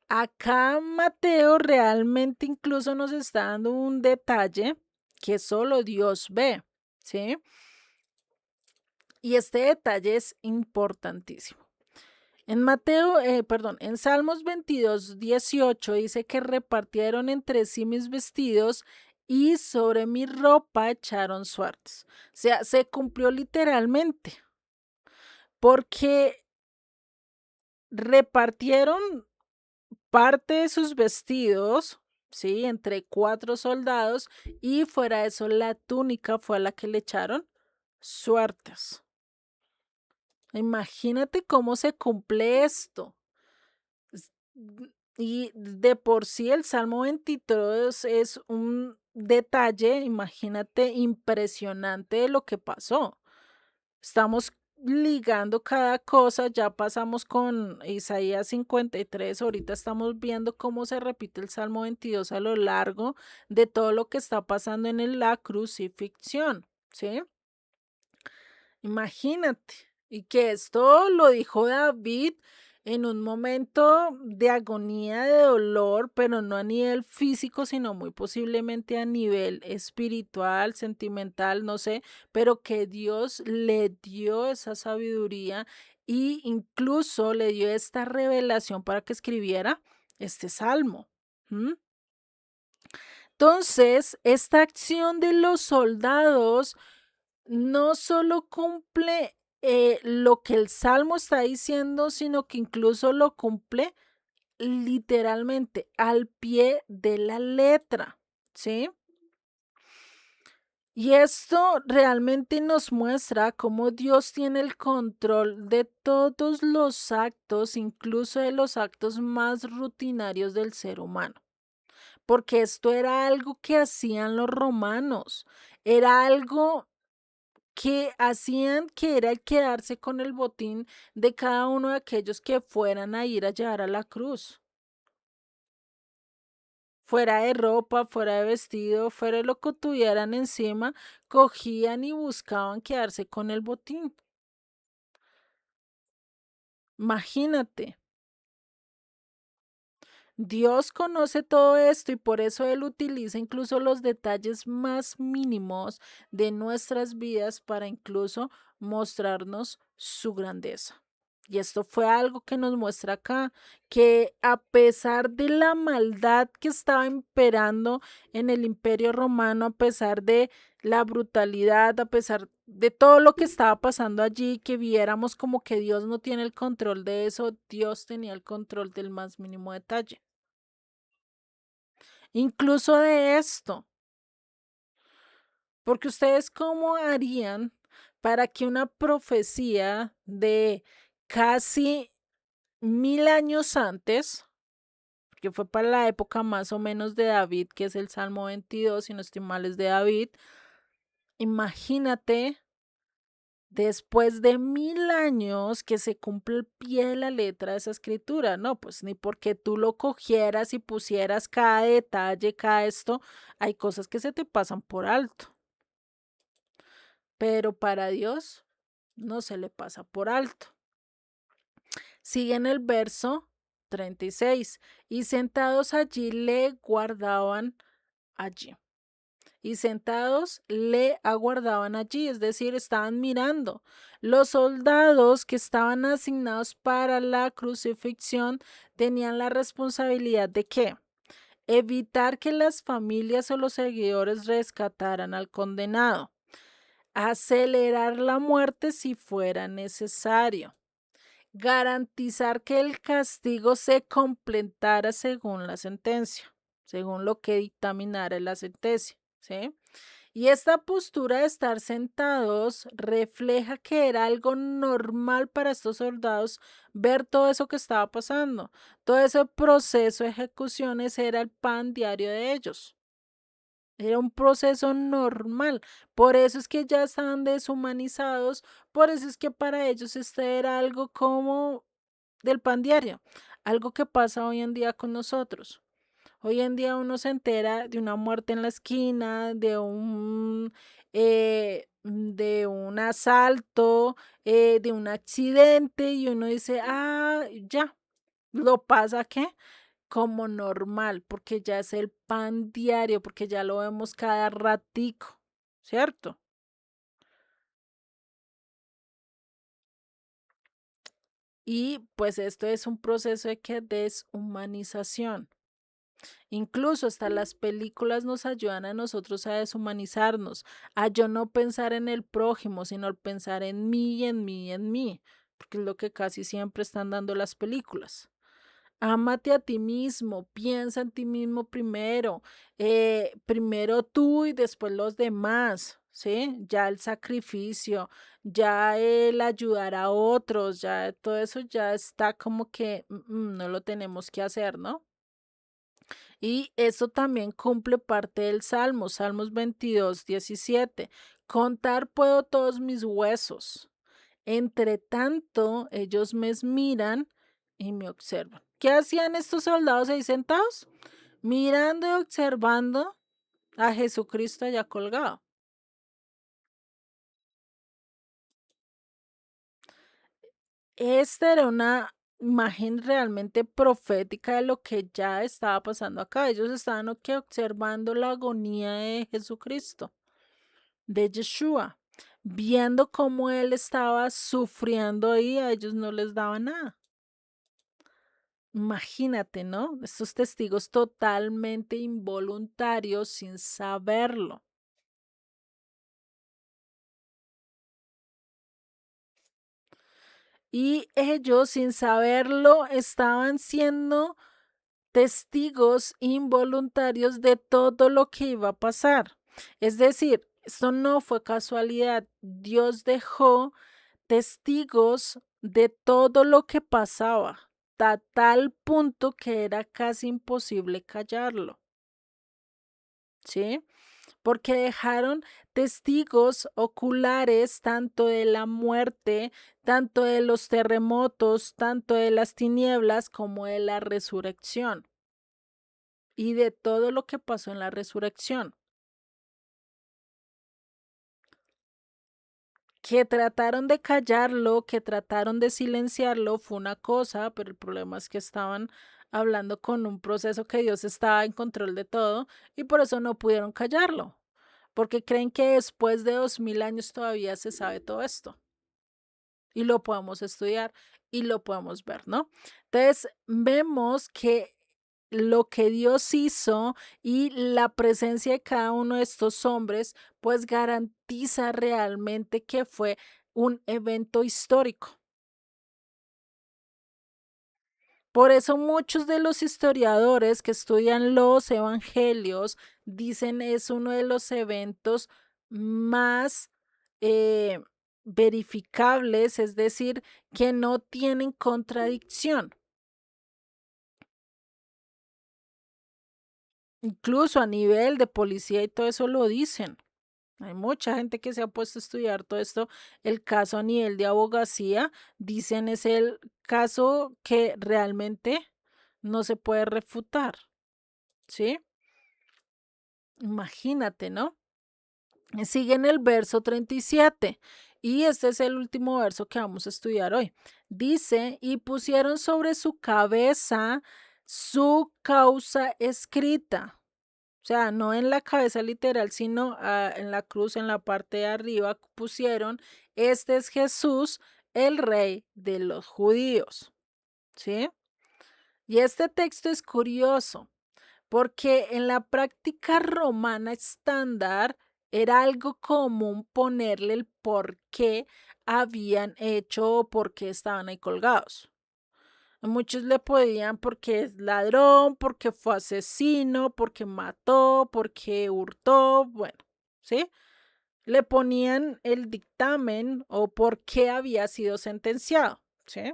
Acá Mateo realmente incluso nos está dando un detalle que solo Dios ve, ¿sí? Y este detalle es importantísimo. En Salmos 22, 18 dice que repartieron entre sí mis vestidos y sobre mi ropa echaron suertes. O sea, se cumplió literalmente porque repartieron parte de sus vestidos, ¿sí? Entre 4 soldados y fuera de eso la túnica fue a la que le echaron suertes. Imagínate cómo se cumple esto. S- Y de por sí el Salmo 23 es un detalle, imagínate, impresionante de lo que pasó. Estamos ligando cada cosa, ya pasamos con Isaías 53, ahorita estamos viendo cómo se repite el Salmo 22 a lo largo de todo lo que está pasando en la crucifixión, ¿sí? Imagínate, y que esto lo dijo David en un momento de agonía, de dolor, pero no a nivel físico, sino muy posiblemente a nivel espiritual, sentimental, no sé, pero que Dios le dio esa sabiduría y incluso le dio esta revelación para que escribiera este salmo. ¿M? Entonces, esta acción de los soldados no solo cumple lo que el Salmo está diciendo, sino que incluso lo cumple literalmente al pie de la letra, ¿sí? Y esto realmente nos muestra cómo Dios tiene el control de todos los actos, incluso de los actos más rutinarios del ser humano. Porque esto era algo que hacían los romanos, era algo que hacían, que era el quedarse con el botín de cada uno de aquellos que fueran a ir a llevar a la cruz. Fuera de ropa, fuera de vestido, fuera de lo que tuvieran encima, cogían y buscaban quedarse con el botín. Imagínate. Dios conoce todo esto y por eso Él utiliza incluso los detalles más mínimos de nuestras vidas para incluso mostrarnos su grandeza. Y esto fue algo que nos muestra acá, que a pesar de la maldad que estaba imperando en el Imperio Romano, a pesar de la brutalidad, a pesar de todo lo que estaba pasando allí, que viéramos como que Dios no tiene el control de eso, Dios tenía el control del más mínimo detalle. Incluso de esto, porque ustedes cómo harían para que una profecía de casi 1000 años antes, que fue para la época más o menos de David, que es el Salmo 22, si no estoy mal es de David, imagínate después de 1000 años que se cumple el pie de la letra de esa escritura, no, pues ni porque tú lo cogieras y pusieras cada detalle, cada esto, hay cosas que se te pasan por alto, pero para Dios no se le pasa por alto. Sigue en el verso 36, y sentados allí le guardaban allí. Y sentados le aguardaban allí, es decir, estaban mirando. Los soldados que estaban asignados para la crucifixión tenían la responsabilidad de ¿qué? Evitar que las familias o los seguidores rescataran al condenado, acelerar la muerte si fuera necesario, garantizar que el castigo se completara según la sentencia, según lo que dictaminara la sentencia, ¿sí? Y esta postura de estar sentados refleja que era algo normal para estos soldados ver todo eso que estaba pasando. Todo ese proceso de ejecuciones era el pan diario de ellos. Era un proceso normal. Por eso es que ya estaban deshumanizados. Por eso es que para ellos este era algo como del pan diario. Algo que pasa hoy en día con nosotros. Hoy en día uno se entera de una muerte en la esquina, de un asalto, de un accidente y uno dice, ah, ya, lo pasa que como normal, porque ya es el pan diario, porque ya lo vemos cada ratico, ¿cierto? Y pues esto es un proceso de que deshumanización. Incluso hasta las películas nos ayudan a nosotros a deshumanizarnos, a yo no pensar en el prójimo, sino al pensar en mí y en mí y en mí, porque es lo que casi siempre están dando las películas. Ámate a ti mismo, piensa en ti mismo primero, primero tú y después los demás, ¿sí? Ya el sacrificio, ya el ayudar a otros, ya todo eso ya está como que no lo tenemos que hacer, ¿no? Y eso también cumple parte del Salmo, Salmos 22:17. Contar puedo todos mis huesos. Entre tanto, ellos me miran y me observan. ¿Qué hacían estos soldados ahí sentados? Mirando y observando a Jesucristo allá colgado. Esta era una imagen realmente profética de lo que ya estaba pasando acá. Ellos estaban observando la agonía de Jesucristo, de Yeshua, viendo cómo él estaba sufriendo ahí, a ellos no les daba nada. Imagínate, ¿no? Estos testigos totalmente involuntarios sin saberlo. Y ellos sin saberlo estaban siendo testigos involuntarios de todo lo que iba a pasar. Es decir, Esto no fue casualidad. Dios dejó testigos de todo lo que pasaba, a tal punto que era casi imposible callarlo, ¿sí? Porque dejaron testigos oculares tanto de la muerte, tanto de los terremotos, tanto de las tinieblas como de la resurrección y de todo lo que pasó en la resurrección. Que trataron de callarlo, que trataron de silenciarlo, fue una cosa, pero el problema es que estaban hablando con un proceso que Dios estaba en control de todo y por eso no pudieron callarlo, porque creen que después de 2000 años todavía se sabe todo esto y lo podemos estudiar y lo podemos ver, ¿no? Entonces, vemos que lo que Dios hizo y la presencia de cada uno de estos hombres, pues garantiza realmente que fue un evento histórico. Por eso muchos de los historiadores que estudian los evangelios dicen es uno de los eventos más eh, verificables, es decir, que no tienen contradicción. Incluso a nivel de policía y todo eso lo dicen. Hay mucha gente que se ha puesto a estudiar todo esto. El caso a nivel de abogacía, dicen es el caso que realmente no se puede refutar, ¿sí? Imagínate, ¿no? Sigue en el verso 37 y este es el último verso que vamos a estudiar hoy. Dice, y pusieron sobre su cabeza su causa escrita. O sea, no en la cabeza literal, sino en la cruz, en la parte de arriba, pusieron, este es Jesús, el rey de los judíos. ¿Sí? Y este texto es curioso porque en la práctica romana estándar era algo común ponerle el por qué habían hecho o por qué estaban ahí colgados. Muchos le podían porque es ladrón, porque fue asesino, porque mató, porque hurtó, bueno, ¿sí? Le ponían el dictamen o por qué había sido sentenciado, ¿sí?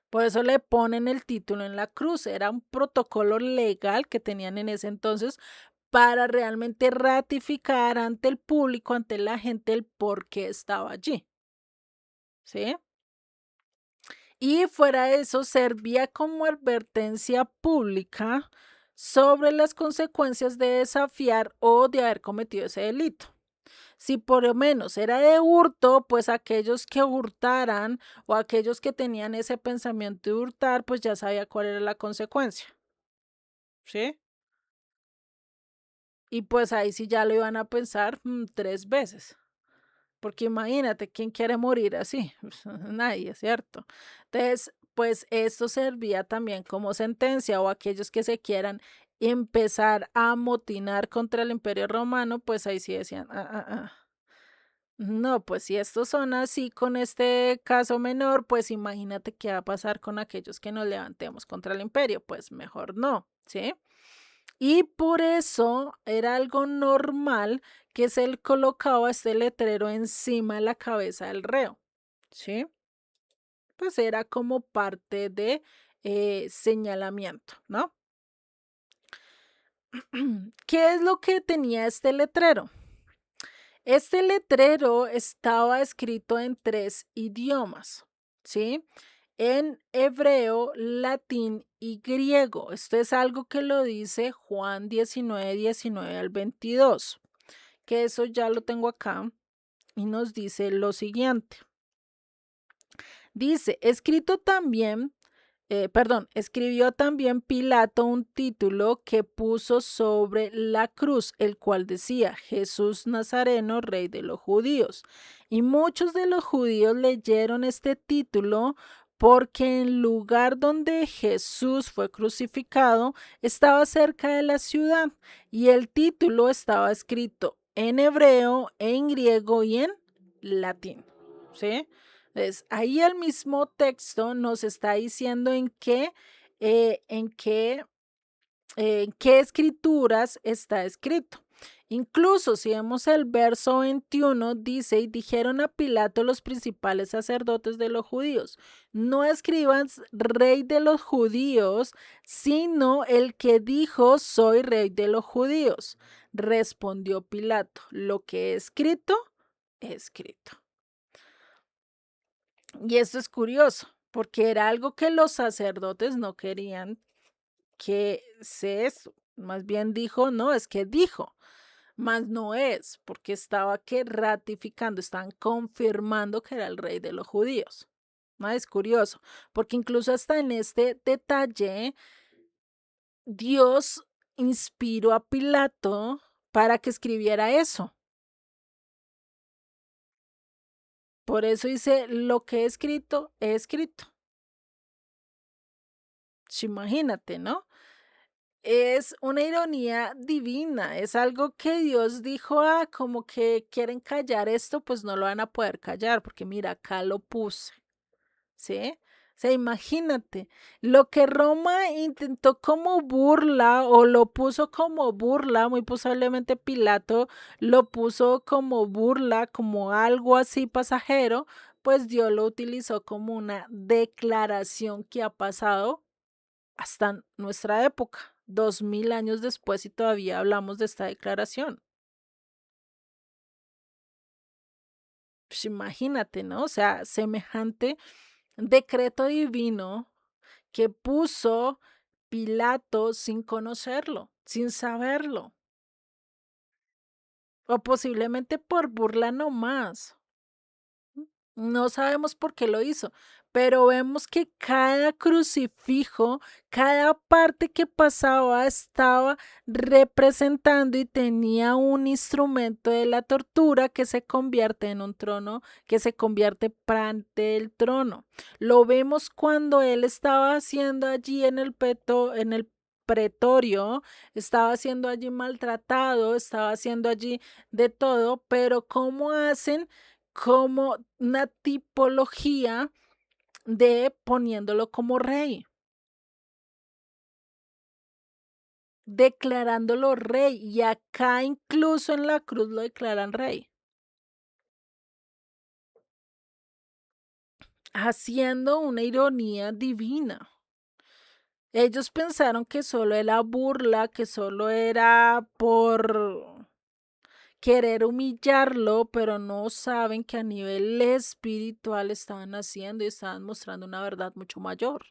Por eso le ponen el título en la cruz. Era un protocolo legal que tenían en ese entonces para realmente ratificar ante el público, ante la gente, el por qué estaba allí, ¿sí? Y fuera de eso, servía como advertencia pública sobre las consecuencias de desafiar o de haber cometido ese delito. Si por lo menos era de hurto, pues aquellos que hurtaran o aquellos que tenían ese pensamiento de hurtar, pues ya sabía cuál era la consecuencia, ¿sí? Y pues ahí sí ya lo iban a pensar 3 veces. Porque imagínate, ¿quién quiere morir así? Pues, nadie, ¿cierto? Entonces, pues esto servía también como sentencia o aquellos que se quieran empezar a amotinar contra el Imperio Romano, pues ahí sí decían, no, pues si estos son así con este caso menor, pues imagínate qué va a pasar con aquellos que nos levantemos contra el Imperio, pues mejor no, ¿sí? Y por eso era algo normal que se le colocaba este letrero encima de la cabeza del reo, ¿sí? Pues era como parte de señalamiento, ¿no? ¿Qué es lo que tenía este letrero? Este letrero estaba escrito en 3 idiomas, ¿sí? En hebreo, latín y griego. Esto es algo que lo dice Juan 19 al 22, que eso ya lo tengo acá y nos dice lo siguiente. Dice, escribió también Pilato un título que puso sobre la cruz, el cual decía, Jesús Nazareno, rey de los judíos. Y muchos de los judíos leyeron este título porque el lugar donde Jesús fue crucificado estaba cerca de la ciudad y el título estaba escrito en hebreo, en griego y en latín. ¿Sí? Entonces, ahí el mismo texto nos está diciendo en qué escrituras está escrito. Incluso si vemos el verso 21, dice, y dijeron a Pilato los principales sacerdotes de los judíos, no escribas rey de los judíos, sino el que dijo, soy rey de los judíos. Respondió Pilato, lo que he escrito, he escrito. Y esto es curioso, porque era algo que los sacerdotes no querían que se eso. Más bien dijo, no, es que dijo. Mas no es, porque estaba que ratificando, estaban confirmando que era el rey de los judíos. ¿No? Es curioso, porque incluso hasta en este detalle, Dios inspiró a Pilato para que escribiera eso. Por eso dice, lo que he escrito, he escrito. Imagínate, ¿no? Es una ironía divina, es algo que Dios dijo, como que quieren callar esto, pues no lo van a poder callar, porque mira, acá lo puse, ¿sí? O sea, imagínate, lo que Roma intentó como burla o lo puso como burla, muy posiblemente Pilato lo puso como burla, como algo así pasajero, pues Dios lo utilizó como una declaración que ha pasado hasta nuestra época, 2000 años después y todavía hablamos de esta declaración. Pues imagínate, ¿no? O sea, semejante decreto divino que puso Pilato sin conocerlo, sin saberlo, o posiblemente por burla nomás. No sabemos por qué lo hizo, pero vemos que cada crucifijo, cada parte que pasaba estaba representando y tenía un instrumento de la tortura que se convierte en un trono, que se convierte ante el trono. Lo vemos cuando él estaba haciendo allí en el pretorio, estaba siendo allí maltratado, estaba haciendo allí de todo, pero ¿cómo hacen? Como una tipología de poniéndolo como rey, declarándolo rey, y acá incluso en la cruz lo declaran rey, haciendo una ironía divina. Ellos pensaron que solo era burla, que solo era por querer humillarlo, pero no saben que a nivel espiritual estaban haciendo y estaban mostrando una verdad mucho mayor.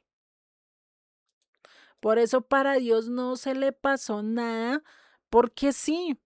Por eso para Dios no se le pasó nada, porque sí.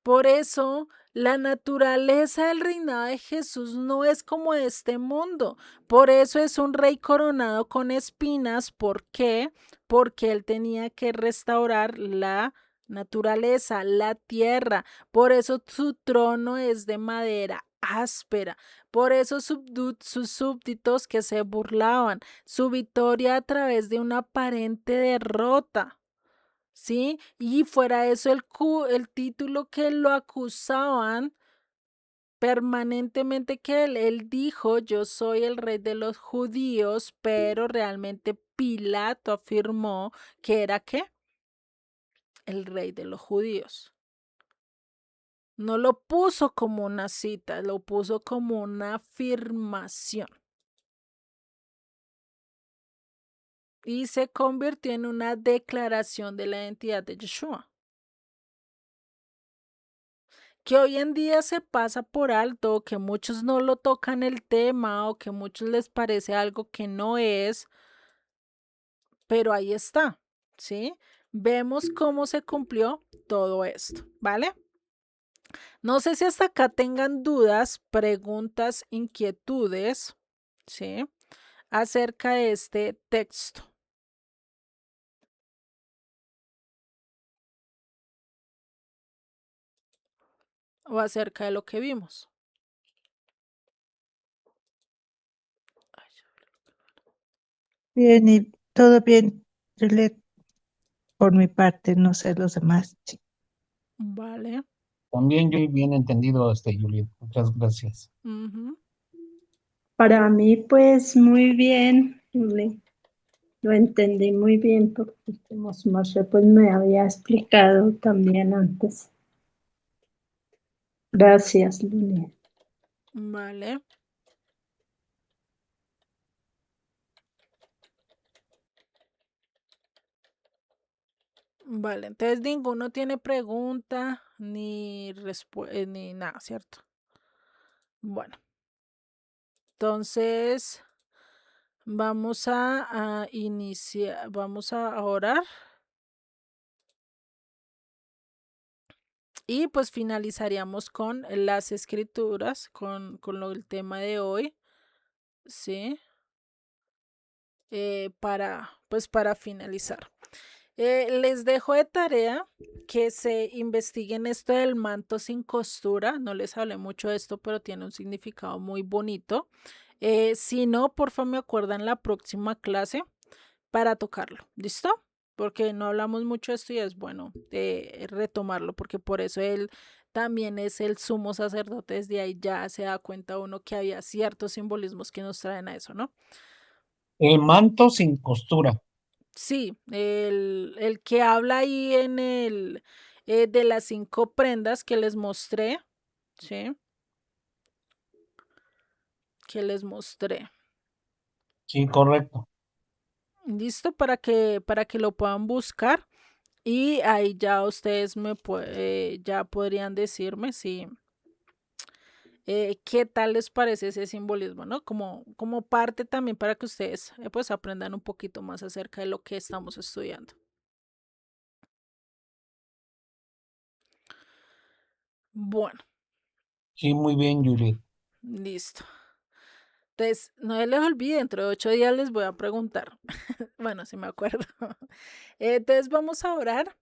Por eso la naturaleza del reinado de Jesús no es como de este mundo. Por eso es un rey coronado con espinas. ¿Por qué? Porque él tenía que restaurar la naturaleza, la tierra. Por eso su trono es de madera áspera. Por eso sus súbditos que se burlaban, su victoria a través de una aparente derrota. ¿Sí? Y fuera eso, el título que lo acusaban permanentemente, que él dijo, yo soy el rey de los judíos, pero realmente Pilato afirmó que era ¿qué? El rey de los judíos. No lo puso como una cita, lo puso como una afirmación. Y se convirtió en una declaración de la identidad de Yeshua, que hoy en día se pasa por alto, que muchos no lo tocan el tema o que muchos les parece algo que no es, pero ahí está, ¿sí? Vemos cómo se cumplió todo esto, ¿vale? No sé si hasta acá tengan dudas, preguntas, inquietudes, ¿sí? Acerca de este texto o acerca de lo que vimos. Bien, y todo bien, Juliet, por mi parte, no sé los demás. Vale. También yo bien entendido, Juliet. Muchas gracias. Ujú. Para mí, pues muy bien, Juli. Lo entendí muy bien porque como su merced pues me había explicado también antes. Gracias, Lili. Vale. Vale, entonces ninguno tiene pregunta ni nada, ¿cierto? Bueno, entonces vamos a iniciar, vamos a orar y pues finalizaríamos con las escrituras, el tema de hoy, ¿sí? Para finalizar. Les dejo de tarea que se investiguen esto del manto sin costura. No les hablé mucho de esto, pero tiene un significado muy bonito. Si no, por favor me acuerdan la próxima clase para tocarlo. ¿Listo? Porque no hablamos mucho de esto y es bueno retomarlo, porque por eso él también es el sumo sacerdote. Desde ahí ya se da cuenta uno que había ciertos simbolismos que nos traen a eso, ¿no? El manto sin costura. Sí, el que habla ahí de las 5 prendas que les mostré, ¿sí? Que les mostré. Sí, correcto. Listo para que lo puedan buscar y ahí ya ustedes ya podrían decirme si qué tal les parece ese simbolismo, ¿no? Como parte también para que ustedes pues aprendan un poquito más acerca de lo que estamos estudiando. Bueno, Sí, muy bien, Juliet. listo. Entonces, no les olvide, dentro de 8 días les voy a preguntar. Bueno, si me acuerdo. Entonces, vamos a orar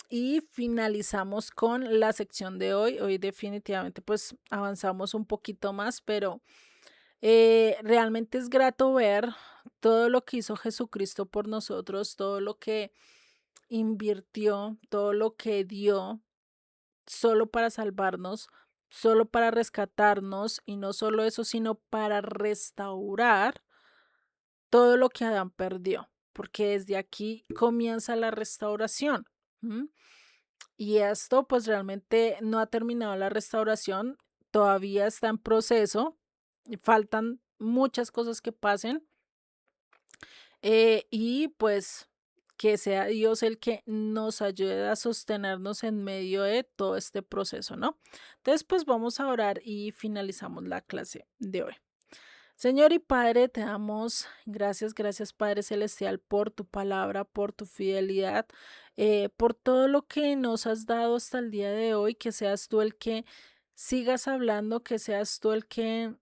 y finalizamos con la sección de hoy. Hoy definitivamente pues avanzamos un poquito más, pero realmente es grato ver todo lo que hizo Jesucristo por nosotros, todo lo que invirtió, todo lo que dio solo para salvarnos, solo para rescatarnos y no solo eso, sino para restaurar todo lo que Adán perdió, porque desde aquí comienza la restauración. ¿M? Y esto pues realmente no ha terminado la restauración, todavía está en proceso, y faltan muchas cosas que pasen y pues que sea Dios el que nos ayude a sostenernos en medio de todo este proceso, ¿no? Entonces pues vamos a orar y finalizamos la clase de hoy. Señor y Padre, te damos gracias, gracias Padre Celestial por tu palabra, por tu fidelidad, por todo lo que nos has dado hasta el día de hoy, que seas tú el que sigas hablando, que seas tú el que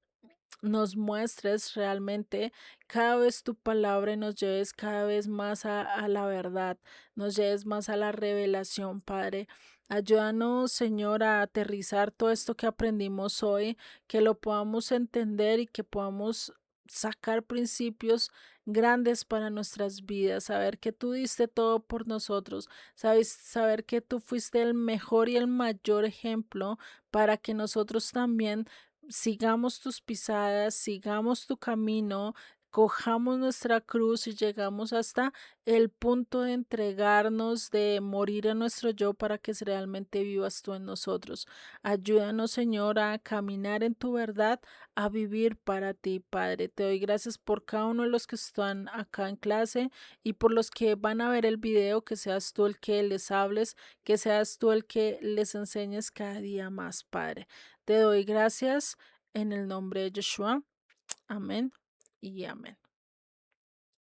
nos muestres realmente cada vez tu palabra y nos lleves cada vez más a la verdad, nos lleves más a la revelación, Padre. Ayúdanos, Señor, a aterrizar todo esto que aprendimos hoy, que lo podamos entender y que podamos sacar principios grandes para nuestras vidas, saber que tú diste todo por nosotros, saber que tú fuiste el mejor y el mayor ejemplo para que nosotros también sigamos tus pisadas, sigamos tu camino, cojamos nuestra cruz y llegamos hasta el punto de entregarnos, de morir a nuestro yo para que realmente vivas tú en nosotros. Ayúdanos, Señor, a caminar en tu verdad, a vivir para ti, Padre. Te doy gracias por cada uno de los que están acá en clase y por los que van a ver el video, que seas tú el que les hables, que seas tú el que les enseñes cada día más, Padre. Te doy gracias en el nombre de Yeshua. Amén y amén.